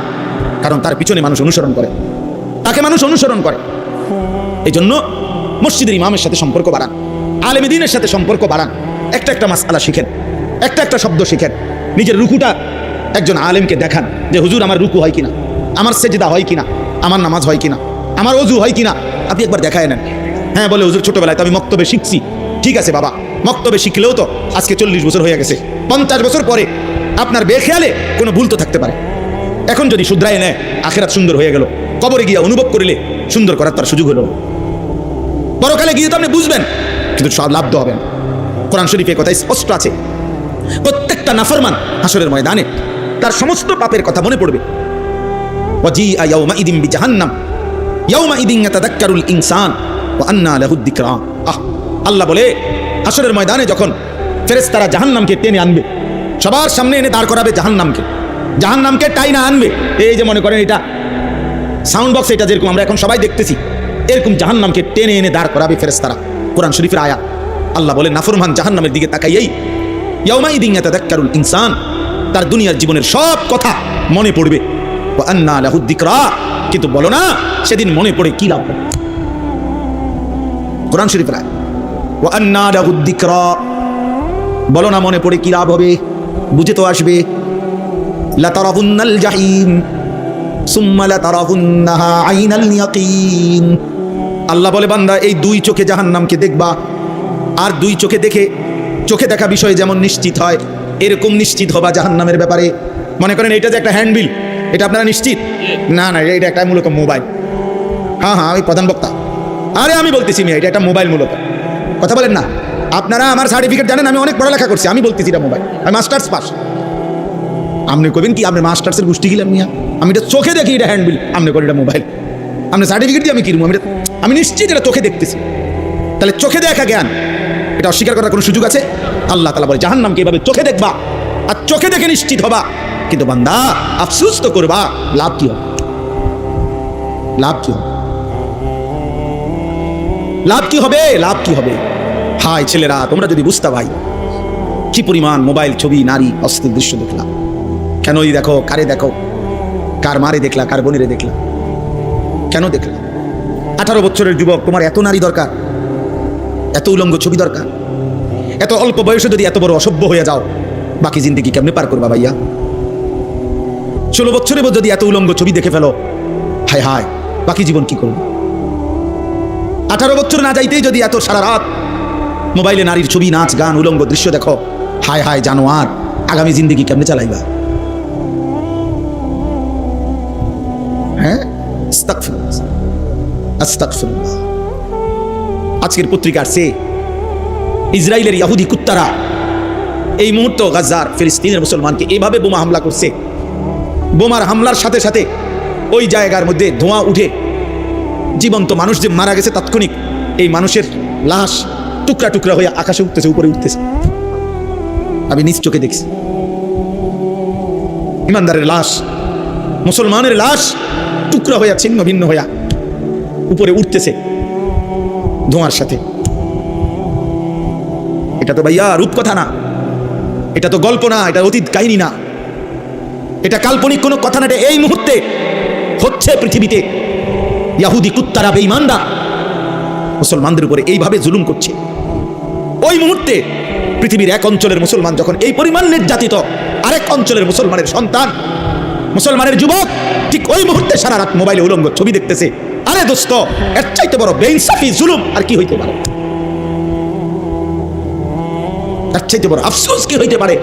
কারণ তার পিছনে মানুষ অনুসরণ করে, তাকে মানুষ অনুসরণ করে। এই জন্য মসজিদের ইমামের সাথে সম্পর্ক বাড়ান, আলেম দ্বীনের সাথে সম্পর্ক বাড়ান, একটা মাসআলা শিখেন, একটা শব্দ শিখেন, নিজের রুকুটা একজন আলেমকে দেখান যে হুজুর আমার রুকু হয় কিনা, আমার সেজদা হয় কিনা, আমার নামাজ হয় কিনা, আমার ওযু হয় কিনা, আপনি একবার দেখায় নেন। হ্যাঁ, বলে হুজুর ছোটবেলায় তো আমি মক্তবে শিখছি। ঠিক আছে বাবা, মক্তবে শিখলেও তো আজকে 40 বছর হয়ে গেছে, 50 বছর পরে আপনার বেখেয়ালে কোনো ভুল তো থাকতে পারে। এখন যদি শুধরায় নেয়, আখিরাত সুন্দর হয়ে গেল, কবরে গিয়ে অনুভব করিলে সুন্দর করার তার সুযোগ হলো। পরকালে গিয়ে তো আপনি বুঝবেন, কিন্তু সব লাভ তো হবে না। কোরআন শরীফে কথা স্পষ্ট আছে, প্রত্যেকটা নাফরমান হাসরের ময়দানে তার সমস্ত পাপের কথা মনে পড়বে। ওয়াজিআ ইয়াউমাইদিন বিজাহান্নাম ইয়াউমাইদিন ইয়াতাযাক্কারুল ইনসান ওয়া আন্না লাহুদ যিকরা। আল্লাহ বলে, হাসরের ময়দানে যখন ফেরেশতারা জাহান্নামকে টেনে আনবে, সবার সামনে এনে দাঁড় করাবে জাহান্নামকে টাইনা আনবে। এই যে মনে করেন এটা সাউন্ড বক্স, এটা যেরকম আমরা এখন সবাই দেখতেছি, এরকম জাহান্নামকে টেনে এনে দাঁড় করাবে ফেরেশতারা। কোরআন শরীফের আয়াত। আল্লাহ বলে, নাফরমান জাহান্নামের দিকে তাকাইয়েই ইয়াউমাইদিন ইয়াতাযাক্কারুল ইনসান, তার দুনিয়ার জীবনের সব কথা মনে পড়বে। ওয়া আন্না লাহুদ যিকরা, কিন্তু বলো না সেদিন মনে পড়ে কি লাভ হবে? কোরআন শরীফের আয়াত, ওয়া আন্না লাহুদ যিকরা, বলো না মনে পড়ে কি লাভ হবে? বুঝে তো আসবে। লাতারাবুন্নাল জাহিম সুম্মা লাতারাবুন্নাহা আইনাল ইয়াকিন। আল্লাহ বলে, বান্দা এই 2 চোখে জাহান্নামকে দেখবা, আর 2 চোখে দেখে, চোখে দেখা বিষয়ে যেমন নিশ্চিত হয়, এরকম নিশ্চিত হবা জাহান্নামের ব্যাপারে। মনে করেন এটা যে একটা হ্যান্ডবিল, এটা আপনারা নিশ্চিত না? এটা একটা মূলত মোবাইল। হ্যাঁ, আমি প্রধান বক্তা। আরে আমি বলতেছি এটা একটা মোবাইল মূলত, কথা বলেন না। আপনারা আমার সার্টিফিকেট জানেন, আমি অনেক পড়ালেখা করছি, আমি বলতেছি এটা মোবাইল, আমি মাস্টার্স পাস। আপনি কবেন কি আপনি মাস্টার্সের গোষ্ঠী গেলাম মিয়া? আমি এটা চোখে দেখি এটা হ্যান্ডবিল, আপনি করেন এটা মোবাইল। আপনি সার্টিফিকেট দিয়ে আমি কিনবো? আমি নিশ্চিত এটা চোখে দেখতেছি। তাহলে চোখে দেখা জ্ঞান, এটা অস্বীকার করার কোনো সুযোগ আছে? আল্লাহ তাআলা বলে, জাহান্নামকে এভাবে চোখে দেখবা আর চোখে দেখে নিশ্চিত হবা, কিন্তু বান্দা আফসোস তো করবা। লাভ কি হবে? লাভ কি হবে? লাভ কি হবে? লাভ কি হবে? হায় ছেলেরা, তোমরা যদি বুঝতা ভাই, কি পরিমাণ মোবাইল, ছবি, নারী, অস্থির দৃশ্য দেখলাম। কেনই দেখো, কারে দেখো, কার মারে দেখলা, কার বোনেরে দেখলা, কেন দেখলা? 18 বছরের যুবক, তোমার এত নারী দরকার, এত উলঙ্গ ছবি দরকার? এত অল্প বয়সে যদি এত বড় অসভ্য হয়ে যাও, বাকি জিন্দগি কেমনে পার করবা ভাইয়া? 16 বছরে যদি এত উলঙ্গ ছবি দেখে ফেলো, হায় হায়, বাকি জীবন কি করবে? 18 বছর না যাইতেই যদি এত সারা রাত মোবাইলে নারীর ছবি, নাচ, গান, উলঙ্গ দৃশ্য দেখো, হায় হায় জানোয়ার, আগামী জিন্দগি কেমনে চালাইবা? হ্যাঁ, আস্তাগফিরুল্লাহ, আস্তাগফিরুল্লাহ। আজকের পত্রিকা আসছে, ইসরায়েলের ইহুদি কুত্তারা এই মুহূর্তে গাজার ফিলিস্তিনের মুসলমানকে এভাবে বোমা হামলা করছে। বোমার হামলার সাথে সাথে ওই জায়গার মধ্যে ধোঁয়া উঠে জীবন্ত মানুষ যে মারা গেছে তাৎক্ষণিক এই মানুষের লাশ টুকরা টুকরা হয়ে আকাশে উঠতেছে, উপরে উঠতেছে। আমি নিজ চোখে দেখছি ইমানদারের লাশ, মুসলমানের লাশ টুকরা হইয়া ছিন্ন ভিন্ন হইয়া উপরে উঠতেছে ধোঁয়ার সাথে। এটা তো ভাইয়া রূপকথা না, এটা তো গল্প না, এটা অতীত কাহিনী না, এটা কাল্পনিক কোনো কথা না। এটা এই মুহূর্তে হচ্ছে পৃথিবীতে। ইহুদি কুত্তারা, বেঈমানরা মুসলমানদের উপরে এইভাবে জুলুম করছে। ওই মুহূর্তে পৃথিবীর এক অঞ্চলের মুসলমান যখন এই পরিমাণ নির্যাতিত, আরেক অঞ্চলের মুসলমানের সন্তান, মুসলমানের যুবক ঠিক ওই মুহূর্তে সারা রাত মোবাইলে উলঙ্গ ছবি দেখতেছে। আরে দোস্ত, এর চাইতে বড় বেইনসাফি জুলুম আর কি হইতে পারে? এর চাইতে বড় আফসোস কি হইতে পারে?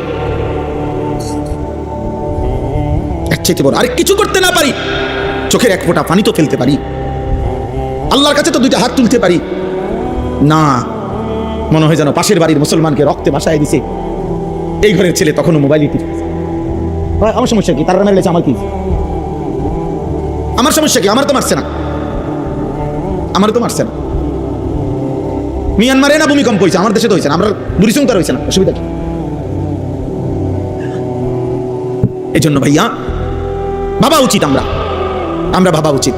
এর চাইতে বড় আরে কিছু করতে না পারি, চোখের এক ফোঁটা পানি তো ফেলতে পারি, আল্লাহর কাছে তো দুইটা হাত তুলতে পারি না। মনে হয় যেন পাশের বাড়ির মুসলমানকে রক্তে ভাসায় দিছে। এই ঘরের ছেলে তখনও মোবাইলই টিপছে। আমার সমস্যা কি? তারা মেরেছে, আমার কি? আমার সমস্যা কি? আমার তো মারছে না, আমার তো মারছে না। মিয়ানমারে না ভূমিকম্প হয়েছে, আমার দেশে তো হয়েছে না, আমরা বুড়িসংখ্যা হয়েছে না, অসুবিধা কি? এই জন্য ভাইয়া ভাবা উচিত, আমরা ভাবা উচিত,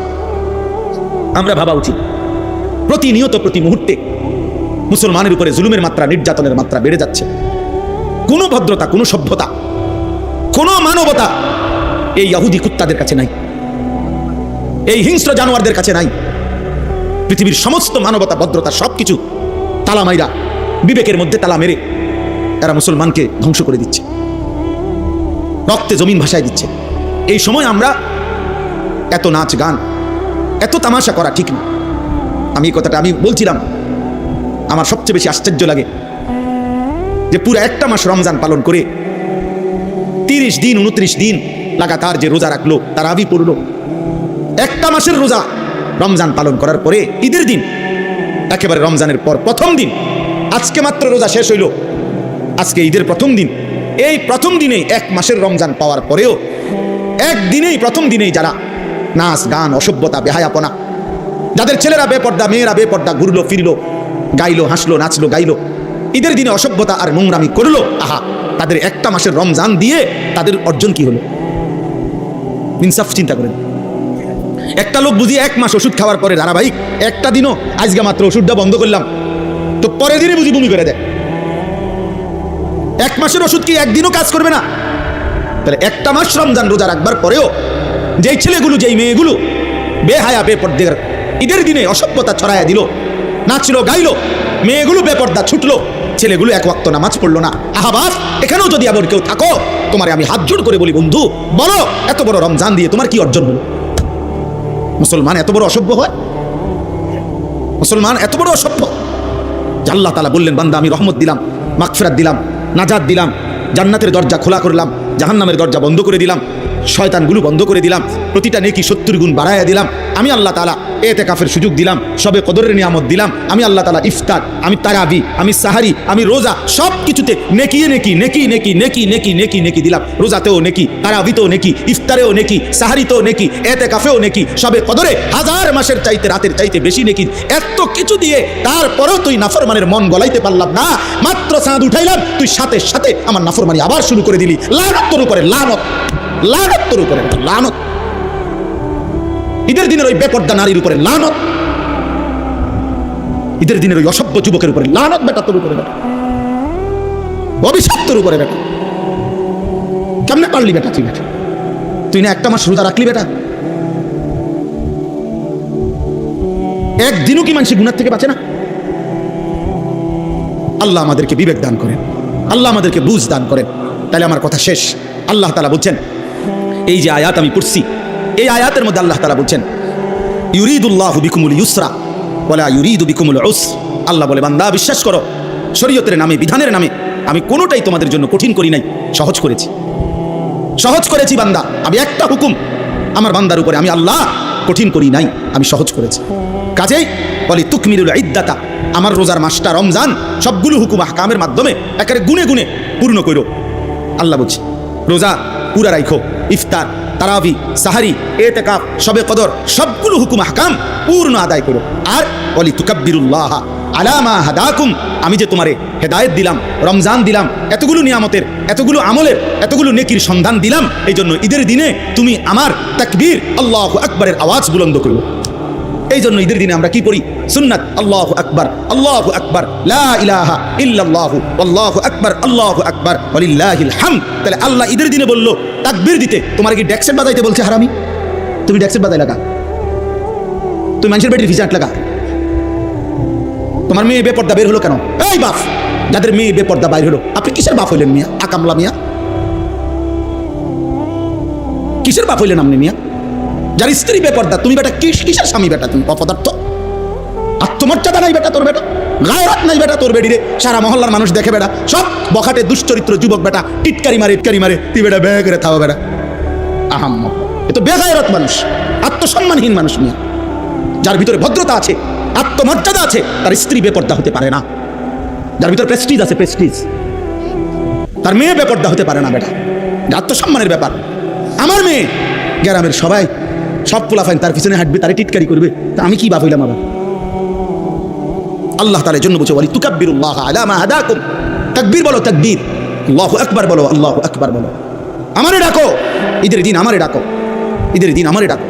আমরা ভাবা উচিত। প্রতিনিয়ত প্রতি মুহূর্তে মুসলমানের উপরে জুলুমের মাত্রা, নির্যাতনের মাত্রা বেড়ে যাচ্ছে। কোনো ভদ্রতা, কোনো সভ্যতা, কোনো মানবতা এই ইহুদি কুত্তাদের কাছে নাই, এই হিংস্র জানোয়ারদের কাছে নাই। পৃথিবীর সমস্ত মানবতা, ভদ্রতা সবকিছু তালা মাইরা, বিবেকের মধ্যে তালা মেরে এরা মুসলমানকে ধ্বংস করে দিচ্ছে, রক্তে জমিন ভাসায় দিচ্ছে। এই সময় আমরা এত নাচ গান, এত তামাশা করা ঠিক না। আমি এই কথাটা আমি বলছিলাম, আমার সবচেয়ে বেশি আশ্চর্য লাগে যে পুরো একটা মাস রমজান পালন করে 30 দিন 29 দিন লাগাতার যে রোজা রাখলো, তারাবি পড়লো, একটা মাসের রোজা রমজান পালন করার পরে ঈদের দিন, একেবারে রমজানের পর প্রথম দিন, আজকে মাত্র রোজা শেষ হইল, আজকে ঈদের প্রথম দিন, এই প্রথম দিনেই 1 মাসের রমজান পাওয়ার পরেও একদিনেই, প্রথম দিনেই যারা নাচ গান, অসভ্যতা, বেহায়াপনা, যাদের ছেলেরা বেপর্দা, মেয়েরা বেপর্দা ঘুরলো ফিরলো, গাইলো, হাসলো, নাচলো, গাইলো, ঈদের দিনে অসভ্যতা আর নোংরামি করলো, আহা, তাদের একটা মাসের রমজান দিয়ে তাদের অর্জন কি হলো? ইনসাফ চিন্তা করেন। একটা লোক বুঝি 1 মাস ওষুধ খাওয়ার পরে ধারাবাহিক একটা দিনও, আজকে মাত্র ওষুধটা বন্ধ করলাম, তো পরের দিনে বুঝি বমি করে দেয়। 1 মাসের ওষুধ কি একদিনও কাজ করবে না? তাহলে একটা মাস রমজান রোজা রাখবার পরেও যেই ছেলেগুলো, যেই মেয়েগুলো বেহায়া বেপর্দার ঈদের দিনে অসভ্যতা ছড়াইয়া দিল, নাচলো, গাইলো, মেয়েগুলো বেপর্দা ছুটলো, ছেলেগুলো 1 ওয়াক্ত নামাজ পড়লো না, আহাবাস, এখানেও যদি আবার কেউ থাকো, তোমারে আমি হাত জোড় করে বলি, বন্ধু বলো, এত বড় রমজান দিয়ে তোমার কি অর্জন হলো? মুসলমান এত বড় অসভ্য হয়? মুসলমান এত বড় অসভ্য? আল্লাহ তাআলা বললেন, বান্দা আমি রহমত দিলাম, মাগফিরাত দিলাম, নাজাত দিলাম, জান্নাতের দরজা খোলা করলাম, জাহান্নামের দরজা বন্ধ করে দিলাম, শয়তানগুলো বন্ধ করে দিলাম, প্রতিটা নেকি 70 গুণ বাড়াইয়া দিলাম। আমি আল্লাহ তাআলা ইতিকাফের সুযোগ দিলাম, সবে কদরের নিয়ামত দিলাম। আমি আল্লাহ তাআলা ইফতার, আমি তারাবি, আমি সাহারি, আমি রোজা, সব কিছুতে নেকি নেকি নেকি নেকি নেকি নেকি নেকি নেকি দিলাম। রোজাতেও নেকি, তারাবিতেও নেকি, ইফতারেও নেকি, সাহারিতেও নেকি, ইতিকাফেও নেকি, সবে কদরে 1000 মাসের চাইতে, রাতের চাইতে বেশি নেকি। এত কিছু দিয়ে তারপরেও তুই নাফরমানের মন গলাইতে পারলাম না। মাত্র চাঁদ উঠাইলাম, তুই সাথে সাথে আমার নাফরমানি আবার শুরু করে দিলি। লানত তোর উপরে, লানত, লানত তোর উপরে, লানত। ঈদের দিনের ওই বেপর্দা নারীর উপরে লানত, ঈদের দিনের ওই অসভ্য যুবকের উপরে লানত, বেটা তোর উপরে। বেটা অভিশাপ তোর উপরে বেটা। কেমনে পারলি বেটা তুই? বেটা তুই না একটা মাস রোজা রাখলি বেটা? একদিনও কি মানুষ গুনার থেকে বাঁচে না? আল্লাহ আমাদেরকে বিবেক দান করেন, আল্লাহ আমাদেরকে বুঝ দান করেন। তাহলে আমার কথা শেষ। আল্লাহ তাআলা বলছেন, এই যে আয়াত আমি পড়ছি, এই আয়াতের মধ্যে আল্লাহ তাআলা বলছেন, ইউরিদুল্লাহু বিকুমুল ইউসরা ওয়ালা ইউরিদু বিকুমুল উসর। আল্লাহ বলে, বান্দা বিশ্বাস করো, শরীয়তের নামে, বিধানের নামে আমি কোনোটাই তোমাদের জন্য কঠিন করি নাই, সহজ করেছি। সহজ করেছি বান্দা, আমি একটা হুকুম আমার বান্দার উপরে আমি আল্লাহ কঠিন করি নাই, আমি সহজ করেছি। কাজেই বলি তুকমিলুল ইদ্দাতা, আমার রোজার মাসটা রমজান সবগুলো হুকুম আহকামের মাধ্যমে একেবারে গুনে গুনে পূর্ণ করো। আল্লাহ বলছে রোজা পুরা রাখো, ইফতার, তারাবি, সাহারি, এতেকাফ, শবে কদর সবগুলো হুকুম আহকাম পূর্ণ আদায় করো। আর বলি তুকাব্বিরুল্লাহ আলা মা হাদাকুম, আমি যে তোমারে হেদায়েত দিলাম, রমজান দিলাম, এতগুলো নিয়ামতের, এতগুলো আমলের, এতগুলো নেকির সন্ধান দিলাম, এই জন্য ঈদের দিনে তুমি আমার তাকবীর আল্লাহু আকবারের আওয়াজ বুলন্দ করো। এই জন্য ঈদের দিনে আমরা কি পড়ি? সুন্নাত আল্লাহু আকবার, আল্লাহু আকবার, লা ইলাহা ইল্লাল্লাহু আল্লাহু আকবার, আল্লাহু আকবার ওয়ালিল্লাহিল হামদ। তাহলে আল্লাহ ঈদের দিনে বললো তাকবীর দিতে, তোমার কি ডেক্সেট বাজাইতে বলছে হারামি? তুমি ডেক্সেট বাজাই লাগা, তুমি মানুষের বেটির ভিজা লাগা। তোমার মেয়ে বেপর্দা বের হলো কেন? এই বাপ, যাদের মেয়ে বেপর্দা বাইর হলো, আপনি কিসের বাপ হইলেন মিয়া? আকামলা মিয়া, কিসের বাপ হইলেন আপনি মিয়া? যার স্ত্রী বেপর্দা, তুমি বেটা কিসের স্বামী বেটা? তুমি অপদার্থ, আত্মমর্যাদা নাই বেটা তোর, বেটা গায়রাত নাই বেটা তোর বেডিরে। সারা মহল্লার মানুষ দেখে বেটা, সব বখাটে দুশ্চরিত্র যুবক বেটা, টিটকারি মারে, ইটকারি মারে, তুই বেটা বে করে থাও বেটা। আহাম, এ তো বেগায়রত মানুষ, আত্মসম্মানহীন মানুষ মিয়া। যার ভিতরে ভদ্রতা আছে, আত্মমর্যাদা আছে, তার স্ত্রী বেপর্দা হতে পারে না। যার ভিতরে প্রেস্টিজ আছে, প্রেস্টিজ, তার মেয়ে বেপর্দা হতে পারে না বেটা। আত্মসম্মানের ব্যাপার। আমার মেয়ে গ্রামের সবাই, সব পোলাফাইন তার পিছনে হাঁটবে, তারে টিটকারি করবে, তা আমি কি বাপ হইলাম আবার? আল্লাহ তাআলার জন্য বলছে ওয়ালি তুকাব্বিরুল্লাহ আলা মা হাদাকুম, তাকবীর বলো, তাকবীর, আল্লাহু আকবার বলো, আল্লাহু আকবার বলো। আমারে ডাকো, ঈদের দিন আমারে ডাকো, ঈদের দিন আমারে ডাকো।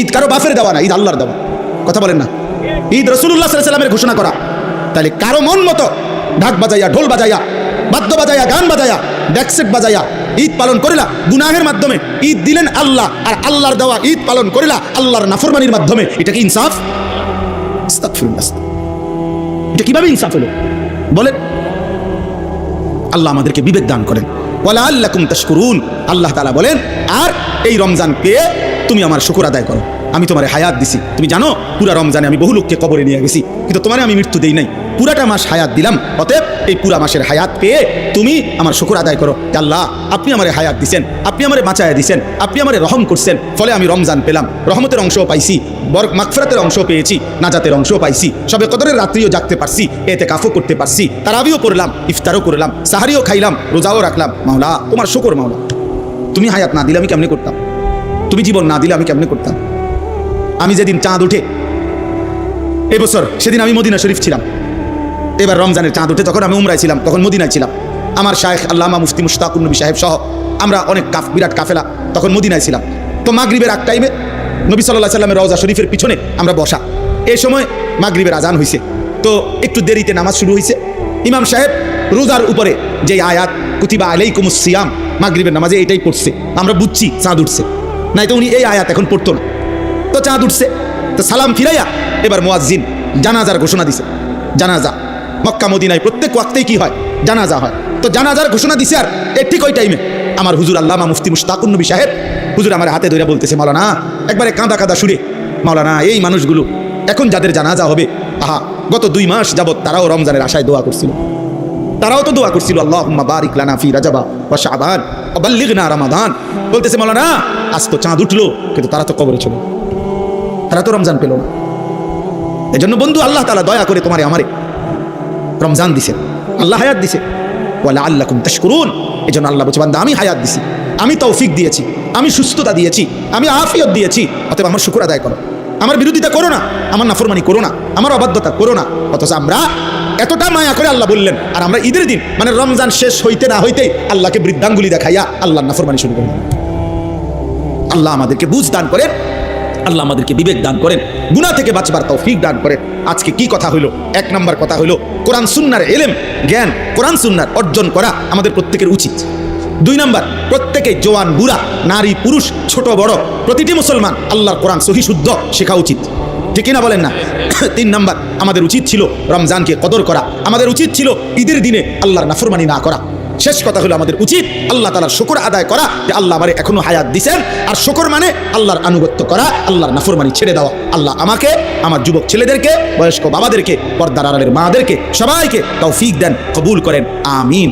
ঈদ কারো বাপের দেওয়া না, ঈদ আল্লাহর দেওয়া। কথা বলেন না? ঈদ রাসূলুল্লাহ সাল্লাল্লাহু আলাইহি ওয়াসাল্লামের ঘোষণা করা। তাহলে কারো মন মতো ঢাক বাজাইয়া, ঢোল বাজাইয়া, বাদ্য বাজাইয়া, গান বাজাইয়া, ডেকসেট বাজাইয়া ঈদ পালন করিলা গুনাহের মাধ্যমে, ঈদ দিলেন আল্লাহ, আর আল্লাহর দেওয়া ঈদ পালন করিলা আল্লাহর নাফরমানির মাধ্যমে, এটা কি ইনসাফ? আস্তাগফিরুল্লাহ, এটা কিভাবে ইনসাফ হলো বলেন? আল্লাহ আমাদেরকে বিবেক দান করেন। ওয়ালা আল্লাকুম তাশকুরুন, আল্লাহ তাআলা বলেন, আর এই রমজান পেয়ে তুমি আমার শুকর আদায় করো। আমি তোমারে হায়াত দিছি, তুমি জানো পুরা রমজানে আমি বহু লোককে কবরে নিয়ে গেছি, কিন্তু তোমারে আমি মৃত্যু দেই নাই, পুরাটা মাস হায়াত দিলাম। অতএব এই পুরা মাসের হায়াত পেয়ে তুমি আমার শুকর আদায় করো। আল্লাহ, আপনি আমারে হায়াত দিছেন, আপনি আমারে বাঁচায়া দিছেন, আপনি আমারে রহম করছেন, ফলে আমি রমজান পেলাম, রহমতের অংশও পাইছি, মাগফিরাতের অংশও পেয়েছি, নাজাতের অংশও পাইছি, সবে কদরের রাত্রিও জাগতে পারছি, এতেকাফও করতে পারছি, তারাবিও করলাম, ইফতারও করলাম, সাহারিও খাইলাম, রোজাও রাখলাম। মাওলা, তোমার শুকর মাওলা। তুমি হায়াত না দিলে আমি কেমনে করতাম? তুমি জীবন না দিলে আমি কেমনে করতাম? আমি যেদিন চাঁদ উঠে এবছর, সেদিন আমি মদিনা শরীফ ছিলাম। এবার রমজানের চাঁদ উঠে যখন আমি উমরায় ছিলাম, তখন মদিনায় ছিলাম। আমার শায়েখ আল্লামা মুফতি মুশতাকুন নবী সাহেব সহ আমরা অনেক বিরাট কাফেলা তখন মদিনায় ছিলাম। তো মাগরিবের এক টাইমে নবী সাল্লাল্লাহু আলাইহি ওয়াসাল্লামের রওজা শরীফের পিছনে আমরা বসা। এই সময় মাগরিবের আজান হয়েছে, তো একটু দেরিতে নামাজ শুরু হয়েছে। ইমাম সাহেব রোজার উপরে যে আয়াত কুতিবা আলাইকুমুস সিয়াম, মাগরিবের নামাজে এটাই পড়ছে। আমরা বুঝছি চাঁদ উঠছে, নাই তো উনি এই আয়াত এখন পড়তো না। তো চাঁদ উঠছে, তো সালাম ফিরাইয়া এবার মুয়াজ্জিন জানাজার ঘোষণা দিছে। জানাজা মক্কা মদিনায় প্রত্যেক ওয়াক্তেই কি হয়? জানাজা হয়। তো জানাজার ঘোষণা দিছে, আর ঠিক ওই টাইমে আমার হুজুর আল্লামা মুফতি মুশতাকুন নবী সাহেব হুজুর আমার হাতে ধরে বলতেছে, মাওলানা, একবারে কাঁদা কাঁদা সুরে, মাওলানা, এই মানুষগুলো এখন যাদের জানাজা হবে, আহা, গত 2 মাস যাবত তারাও রমজানের আশায় দোয়া করছিল, তারাও তো দোয়া করছিল, আল্লাহুম্মা বারিক লানা ফি রাজাবা ওয়া শাবান ওয়া বাল্লিগনা রমাদান। বলতেছে, মাওলানা, আজ তো চাঁদ উঠলো, কিন্তু তারা তো কবরে চলে, তারা তো রমজান পেল না। এজন্য বন্ধু, আল্লাহ তাআলা দয়া করে তোমারে আমারে রমজান দিছে, আল্লাহ হায়াত দিছে, ওয়ালা আল্লাকুম তাশকুরুন। এজন্য আল্লাহ বলছে, বান্দা, আমি হায়াত দিছি, আমি তৌফিক দিয়েছি, আমি সুস্থতা দিয়েছি, আমি আফিয়ত দিয়েছি, অতএব আমার শুকর আদায় করো, আমার বিরোধিতা করো না, আমার নাফরমানি করো না, আমার অবাধ্যতা করো না। অথচ আমরা এতটা মায়া করে আল্লাহ বললেন, আর আমরা ঈদের দিন মানে রমজান শেষ হইতে না হইতেই আল্লাহকে বৃদ্ধাঙ্গুলি দেখাইয়া আল্লাহর নাফরমানি শুরু করি। আল্লাহ আমাদেরকে বুঝ দান করেন, আল্লাহ আমাদেরকে বিবেক দান করেন, গুনাহ থেকে বাঁচবার তৌফিক দান করেন। আজকে কি কথা হইলো? 1 নম্বর কথা হইলো কোরআন সুন্নাহর ইলম জ্ঞান কোরআন সুন্নাহর অর্জন করা আমাদের প্রত্যেকের উচিত। 2 নাম্বার, প্রত্যেকে জওয়ান বুড়া নারী পুরুষ ছোট বড় প্রতিটি মুসলমান আল্লাহর কোরআন সহি শুদ্ধ শেখা উচিত, ঠিক না বলেন না? 3 নাম্বার, আমাদের উচিত ছিল রমজানকে কদর করা, আমাদের উচিত ছিল ঈদের দিনে আল্লাহর নাফরমানি না করা। শেষ কথা হলো আমাদের উচিত আল্লাহ তাআলার শুকর আদায় করা যে আল্লাহ আমারে এখনো হায়াত দিয়েছেন, আর শুকর মানে আল্লাহর আনুগত্য করা, আল্লাহর নাফরমানি ছেড়ে দেওয়া। আল্লাহ আমাকে, আমার যুবক ছেলেদেরকে, বয়স্ক বাবাদেরকে, পর্দার আড়ালের মাদেরকে সবাইকে তৌফিক দেন, কবুল করেন, আমিন।